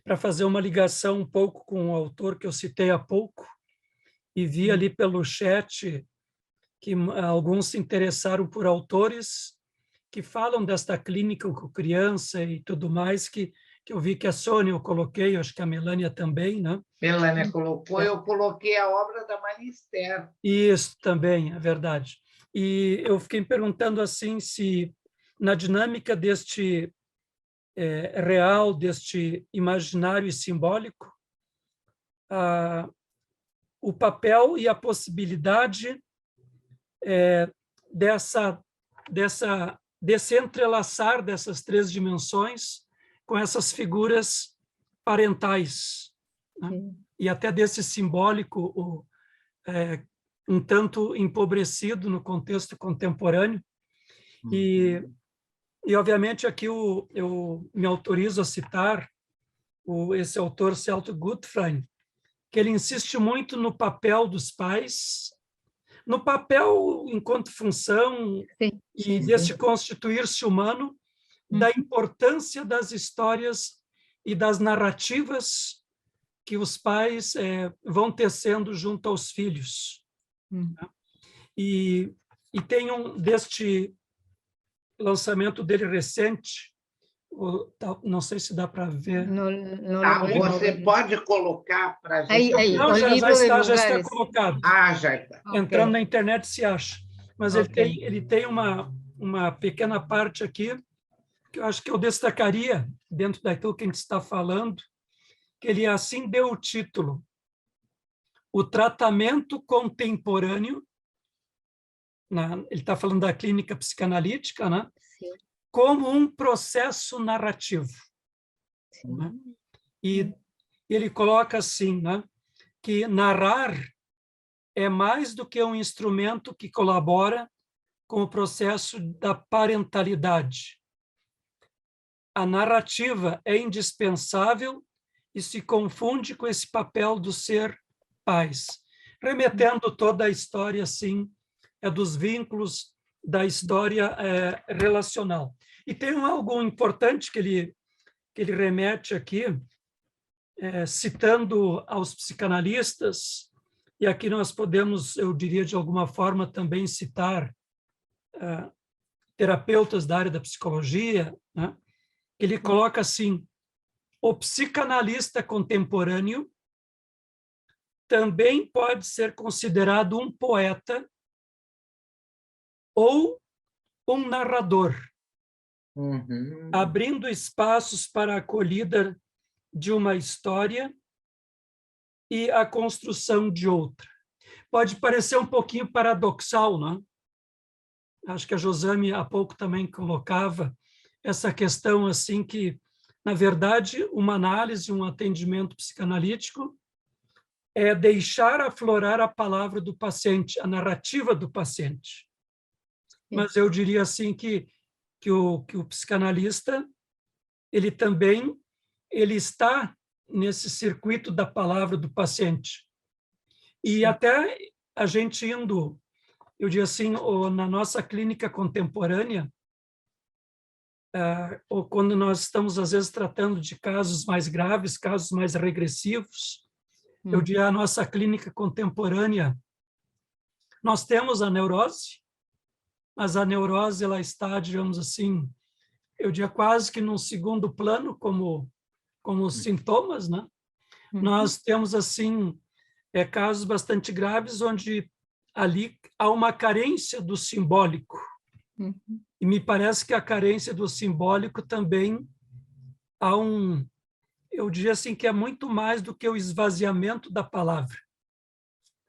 Para fazer uma ligação um pouco com o autor que eu citei há pouco, e vi ali pelo chat que alguns se interessaram por autores que falam desta clínica com criança e tudo mais, que eu vi que a Sônia eu coloquei, acho que a Melânia também, né? Melânia colocou, É, eu coloquei a obra da Maria Esther. isso também, é verdade. E eu fiquei me perguntando assim se na dinâmica deste real, deste imaginário e simbólico, o papel e a possibilidade desse entrelaçar dessas três dimensões com essas figuras parentais, né? sí, E até desse simbólico um tanto empobrecido no contexto contemporâneo. E E, obviamente, aqui eu me autorizo a citar esse autor, Celto Gutfreund, que ele insiste muito no papel dos pais, no papel enquanto função Sim, e sim, desse sim. constituir-se humano, da importância das histórias e das narrativas que os pais vão tecendo junto aos filhos. E tem deste lançamento dele recente, não sei se dá para ver. No, no Tá, lo veo. você pode colocar para a gente Ahí, ver. Não, o já libro de está lugares. colocado. Ah, já está. Entrando Ok, na internet se acha. Mas Ok. ele tem uma pequena parte aqui que eu acho que eu destacaria dentro daquilo que a gente está falando, que ele assim deu o título: O tratamento contemporâneo, ele está falando da clínica psicanalítica, né? Sí, Como um processo narrativo. sí. Né? E ele coloca assim, né? Que narrar é mais do que um instrumento que colabora com o processo da parentalidade. A narrativa é indispensável e se confunde com esse papel do ser pais, remetendo toda a história, assim, dos vínculos da história relacional. E tem algo importante que ele remete aqui, citando aos psicanalistas, e aqui nós podemos, eu diria, de alguma forma, também citar terapeutas da área da psicologia, né? Ele coloca assim: o psicanalista contemporâneo também pode ser considerado um poeta ou um narrador, abrindo espaços para a acolhida de uma história e a construção de outra. Pode parecer um pouquinho paradoxal, não? Acho que a Josame há pouco também colocava essa questão assim que, na verdade, uma análise, um atendimento psicanalítico é deixar aflorar a palavra do paciente, a narrativa do paciente. Mas eu diria assim que o psicanalista, ele também está nesse circuito da palavra do paciente. E até a gente indo, eu diria assim, na nossa clínica contemporânea, ou quando nós estamos, às vezes, tratando de casos mais graves, casos mais regressivos, eu diria, a nossa clínica contemporânea, nós temos a neurose, mas a neurose ela está, digamos assim, eu diria quase que num segundo plano, como sintomas, né? Nós temos, assim, casos bastante graves onde ali há uma carência do simbólico. E me parece que a carência do simbólico também há eu diria assim, que é muito mais do que o esvaziamento da palavra.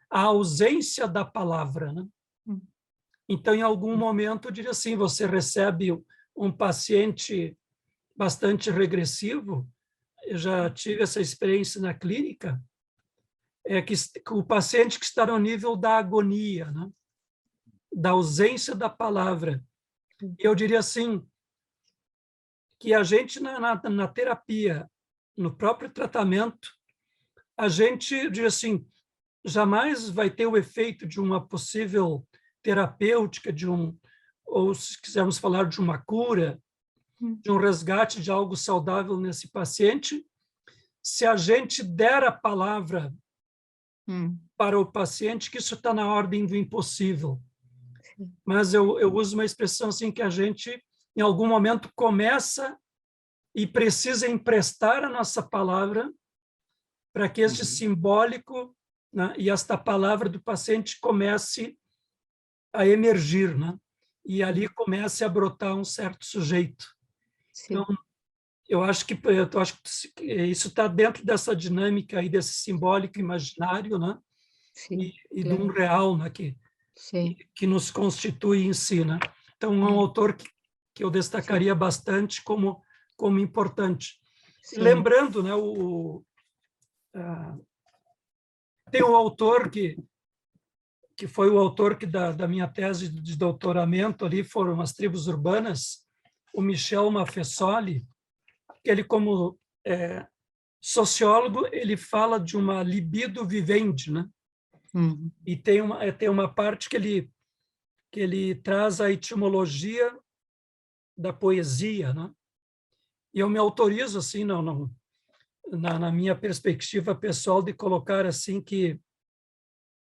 A ausência da palavra, né? Então, em algum momento, eu diria assim, você recebe um paciente bastante regressivo, eu já tive essa experiência na clínica, que o paciente que está no nível da agonia, né? Da ausência da palavra. Eu diria assim, que a gente, na terapia, no próprio tratamento, a gente, diria assim, jamais vai ter o efeito de uma possível terapêutica, ou se quisermos falar de uma cura, de um resgate de algo saudável nesse paciente, se a gente der a palavra para o paciente, que isso está na ordem do impossível. Mas eu uso uma expressão assim, que a gente, em algum momento, começa e precisa emprestar a nossa palavra para que este simbólico, né, e esta palavra do paciente comece a emergir, né? E ali comece a brotar um certo sujeito. Sí. Então, eu acho que isso está dentro dessa dinâmica aí desse simbólico imaginário, né? Sí, E claro. de um real, né? Que nos constitui em si, né? Então, é um autor que eu destacaria bastante como importante. Sí. Lembrando, né? Tem um autor que foi o autor da minha tese de doutoramento ali, foram as tribos urbanas, o Michel Maffesoli, que ele, como sociólogo, ele fala de uma libido vivendi, né? E tem uma parte que ele traz a etimologia da poesia, né? E eu me autorizo, assim, na minha perspectiva pessoal, de colocar assim que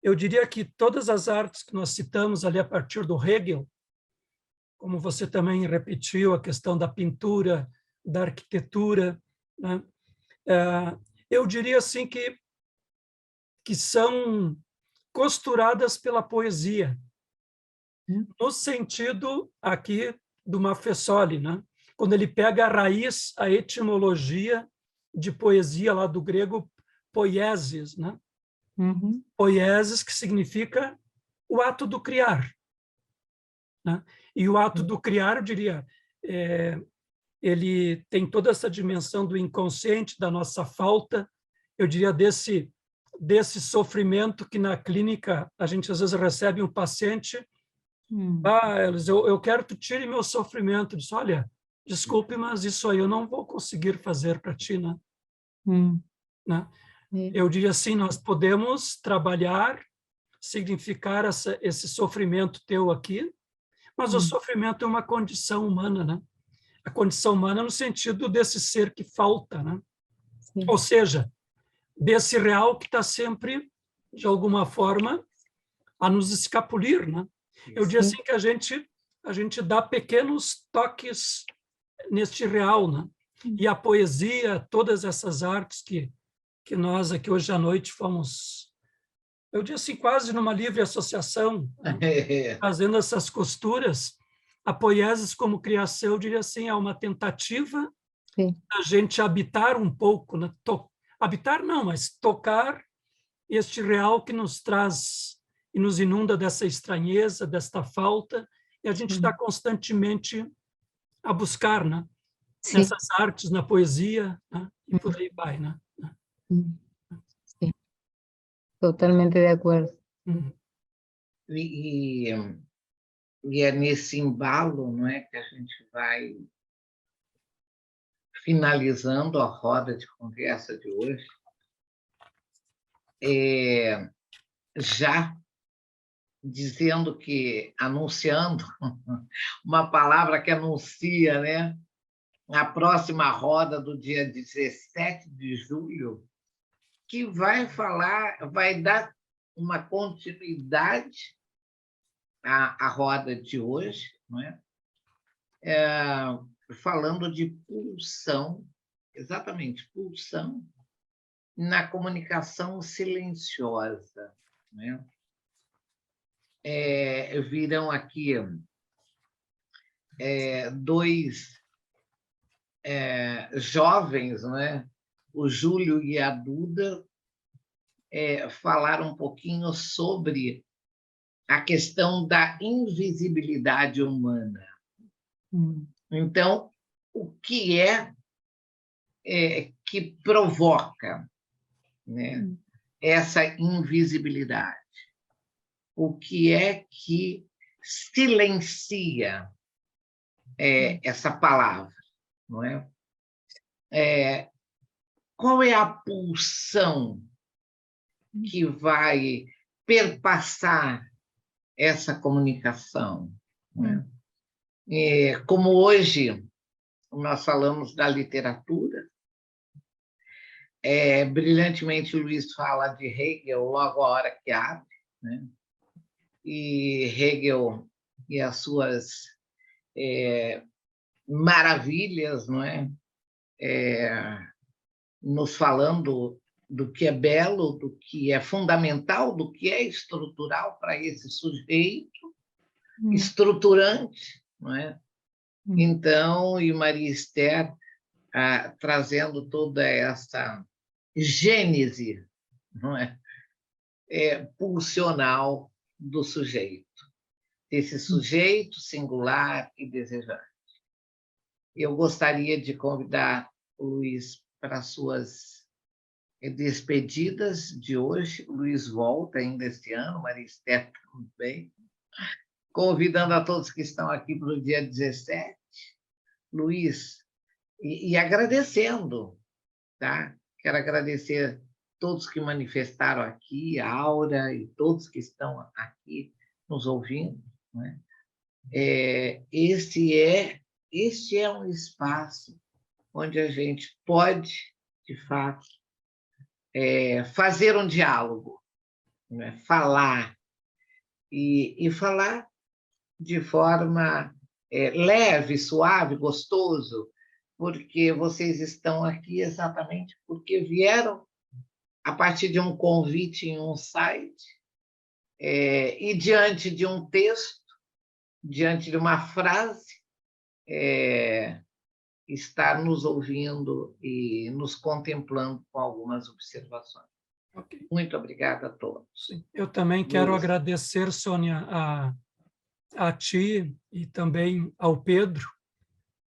eu diria que todas as artes que nós citamos ali a partir do Hegel, como você também repetiu, a questão da pintura, da arquitetura, né? Eu diria assim que são costuradas pela poesia, no sentido aqui do Maffesoli, né? Quando ele pega a raiz, a etimologia de poesia lá do grego poiesis, né? Poiesis, que significa o ato do criar, né? E o ato do criar, eu diria, ele tem toda essa dimensão do inconsciente, da nossa falta, eu diria, desse sofrimento que na clínica a gente às vezes recebe um paciente, eu quero que tu tire meu sofrimento. Diz, olha, desculpe, mas isso aí eu não vou conseguir fazer para ti, né? Né? Eu diria assim, nós podemos trabalhar, significar esse sofrimento teu aqui, mas o sofrimento é uma condição humana, né? A condição humana no sentido desse ser que falta, né? Ou seja, desse real que está sempre, de alguma forma, a nos escapulir, né? Eu diria assim que a gente dá pequenos toques neste real, né? E a poesia, todas essas artes que nós aqui hoje à noite fomos, eu diria assim, quase numa livre associação, né? Fazendo essas costuras, a poiesis como criação, eu diria assim, é uma tentativa a gente habitar um pouco, né? Habitar não, mas tocar este real que nos traz e nos inunda dessa estranheza, desta falta, e a gente está constantemente a buscar, né? Nessas artes, na poesia, né? E por aí vai, né? Sí, totalmente de acuerdo. E é nesse embalo, não é, que a gente vai finalizando a roda de conversa de hoje, já dizendo anunciando uma palavra que anuncia, né, a próxima roda do dia 17 de julho, que vai dar uma continuidade à roda de hoje, não é? Falando de pulsão, exatamente, pulsão na comunicação silenciosa, né? Virão aqui dois jovens, não é? O Júlio e a Duda, falaram um pouquinho sobre a questão da invisibilidade humana. Então, o que que provoca, né, essa invisibilidade? O que é que silencia essa palavra, não é? Qual é a pulsão que vai perpassar essa comunicação, não é? Como hoje nós falamos da literatura, brilhantemente o Luiz fala de Hegel logo a hora que abre, né? E Hegel e as suas maravilhas, não é? Nos falando do que é belo, do que é fundamental, do que é estrutural para esse sujeito estruturante, não é? Então, e Maria Esther trazendo toda essa gênese, não é? Pulsional do sujeito, esse sujeito singular e desejante. Eu gostaria de convidar o Luiz para as suas despedidas de hoje. O Luiz volta ainda este ano, Maria Esther também. Convidando a todos que estão aqui para o dia 17, Luiz, e agradecendo, tá? Quero agradecer todos que manifestaram aqui, a Aura e todos que estão aqui nos ouvindo, né? Este é um espaço onde a gente pode, de fato, fazer um diálogo, né? Falar, e falar de forma leve, suave, gostoso, porque vocês estão aqui exatamente porque vieram a partir de um convite em um site, e diante de um texto, diante de uma frase, estar nos ouvindo e nos contemplando com algumas observações. Okay. Muito obrigada a todos. Sim. Eu também quero agradecer, Sônia, a ti e também ao Pedro.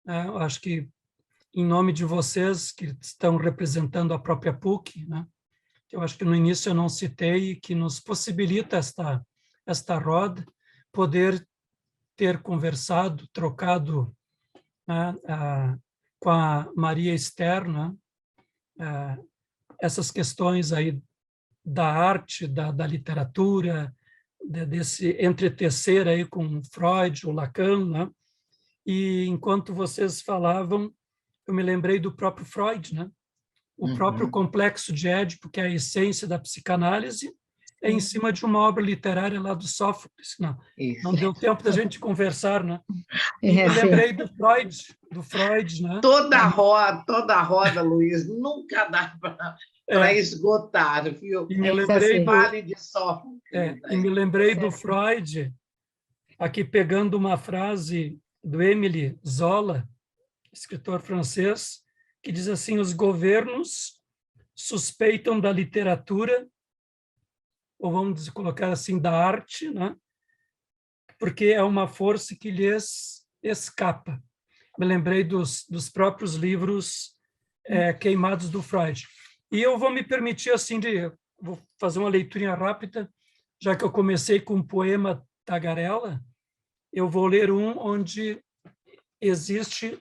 Eu acho que, em nome de vocês que estão representando a própria PUC, né, que eu acho que no início eu não citei, que nos possibilita esta roda, poder ter conversado, trocado, né, com a Maria Esther, né, essas questões aí da arte, da literatura, desse entretecer aí com Freud, o Lacan, né? E enquanto vocês falavam, eu me lembrei do próprio Freud, né? O próprio complexo de Édipo, que é a essência da psicanálise, é em cima de uma obra literária lá do Sófocles. Não deu tempo da gente conversar, né? E me lembrei do Freud, né? Toda roda, Luiz, nunca dá para esgotar, viu? E me lembrei Vale de Sófocles. E me lembrei do Freud, aqui pegando uma frase do Émile Zola, escritor francês, que diz assim: os governos suspeitam da literatura, ou vamos colocar assim, da arte, né? Porque é uma força que lhes escapa. Me lembrei dos próprios livros queimados do Freud. E eu vou me permitir, assim, vou fazer uma leiturinha rápida, já que eu comecei com um poema Tagarela, eu vou ler um onde existe,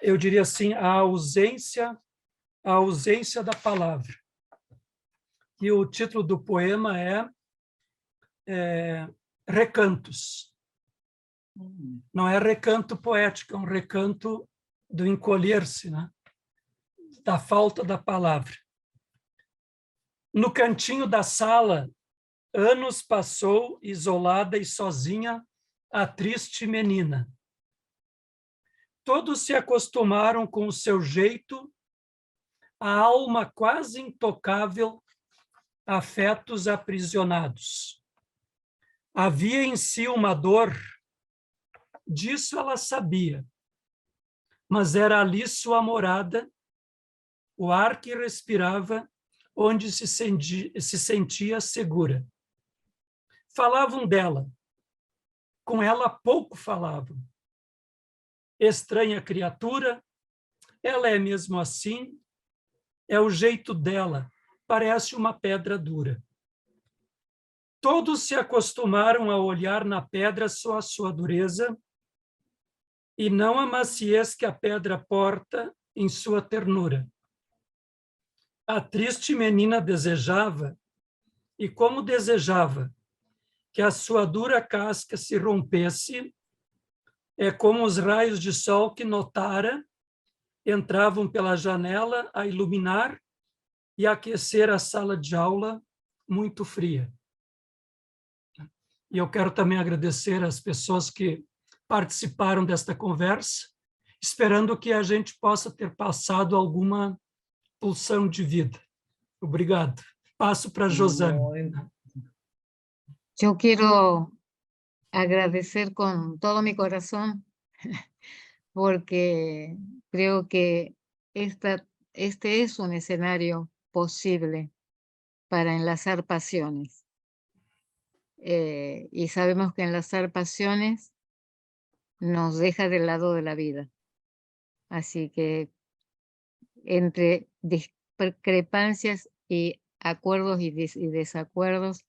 eu diria assim, a ausência da palavra. E o título do poema é Recantos. Não é recanto poético, é um recanto do encolher-se, né? Da falta da palavra. No cantinho da sala, anos passou, isolada e sozinha, a triste menina. Todos se acostumaram com o seu jeito, a alma quase intocável, afetos aprisionados. Havia em si uma dor, disso ela sabia, mas era ali sua morada, o ar que respirava, onde se sentia segura. Falavam dela, com ela pouco falavam. Estranha criatura, ela é mesmo assim, é o jeito dela, parece uma pedra dura. Todos se acostumaram a olhar na pedra só a sua dureza e não a maciez que a pedra porta em sua ternura. A triste menina desejava, e como desejava, que a sua dura casca se rompesse, é como os raios de sol que notara entravam pela janela a iluminar e aquecer a sala de aula muito fria. E eu quero também agradecer às pessoas que participaram desta conversa, esperando que a gente possa ter passado alguma pulsão de vida. Obrigado. Passo para a Josane. Yo quiero agradecer con todo mi corazón porque creo que este es un escenario posible para enlazar pasiones. Y sabemos que enlazar pasiones nos deja del lado de la vida. Así que entre discrepancias y acuerdos y desacuerdos,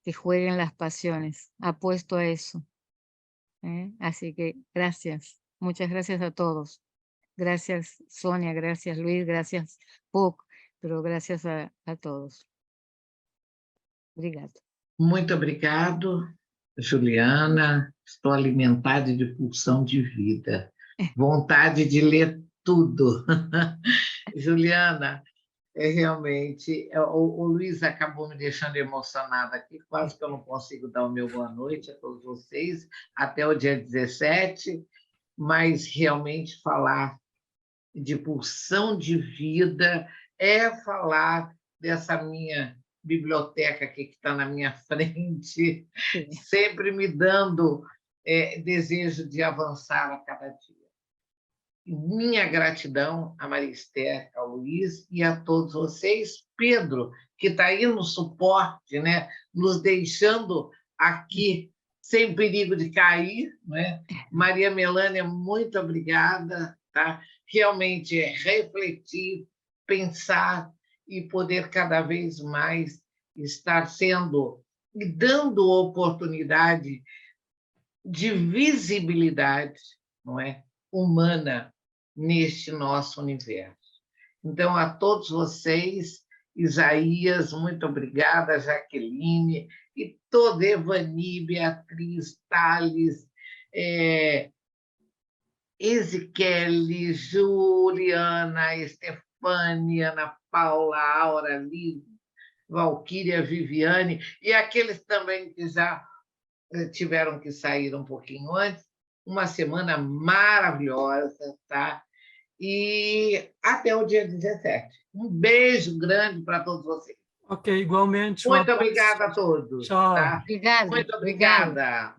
que jueguen las pasiones. Apuesto a eso. Así que gracias. Muchas gracias a todos. Gracias, Sonia, gracias, Luis, gracias, Puc, pero gracias a todos. Obrigado. Muito obrigado, Juliana. Estou alimentada de pulsão de vida. Vontade de ler tudo. Juliana, realmente, o Luiz acabou me deixando emocionada aqui, quase que eu não consigo dar o meu boa noite a todos vocês, até o dia 17, mas realmente falar de pulsão de vida é falar dessa minha biblioteca aqui que está na minha frente, Sim. sempre me dando desejo de avançar a cada dia. Minha gratidão a Maria Esther, ao Luiz e a todos vocês. Pedro, que está aí no suporte, né, nos deixando aqui sem perigo de cair, né? Maria Melânia, muito obrigada. Tá? Realmente é refletir, pensar e poder cada vez mais estar sendo e dando oportunidade de visibilidade, não é, humana neste nosso universo. Então, a todos vocês, Isaías, muito obrigada, Jaqueline, e toda Evani, Beatriz, Thales, Ezequiel, Juliana, Estefânia, Ana Paula, Aura, Liz, Valquíria, Viviane, e aqueles também que já tiveram que sair um pouquinho antes. Uma semana maravilhosa, tá? E até o dia 17. Um beijo grande para todos vocês. Ok, igualmente. Muito obrigada a todos. Tchau. Tá? Obrigado. Muito Obrigado. obrigada.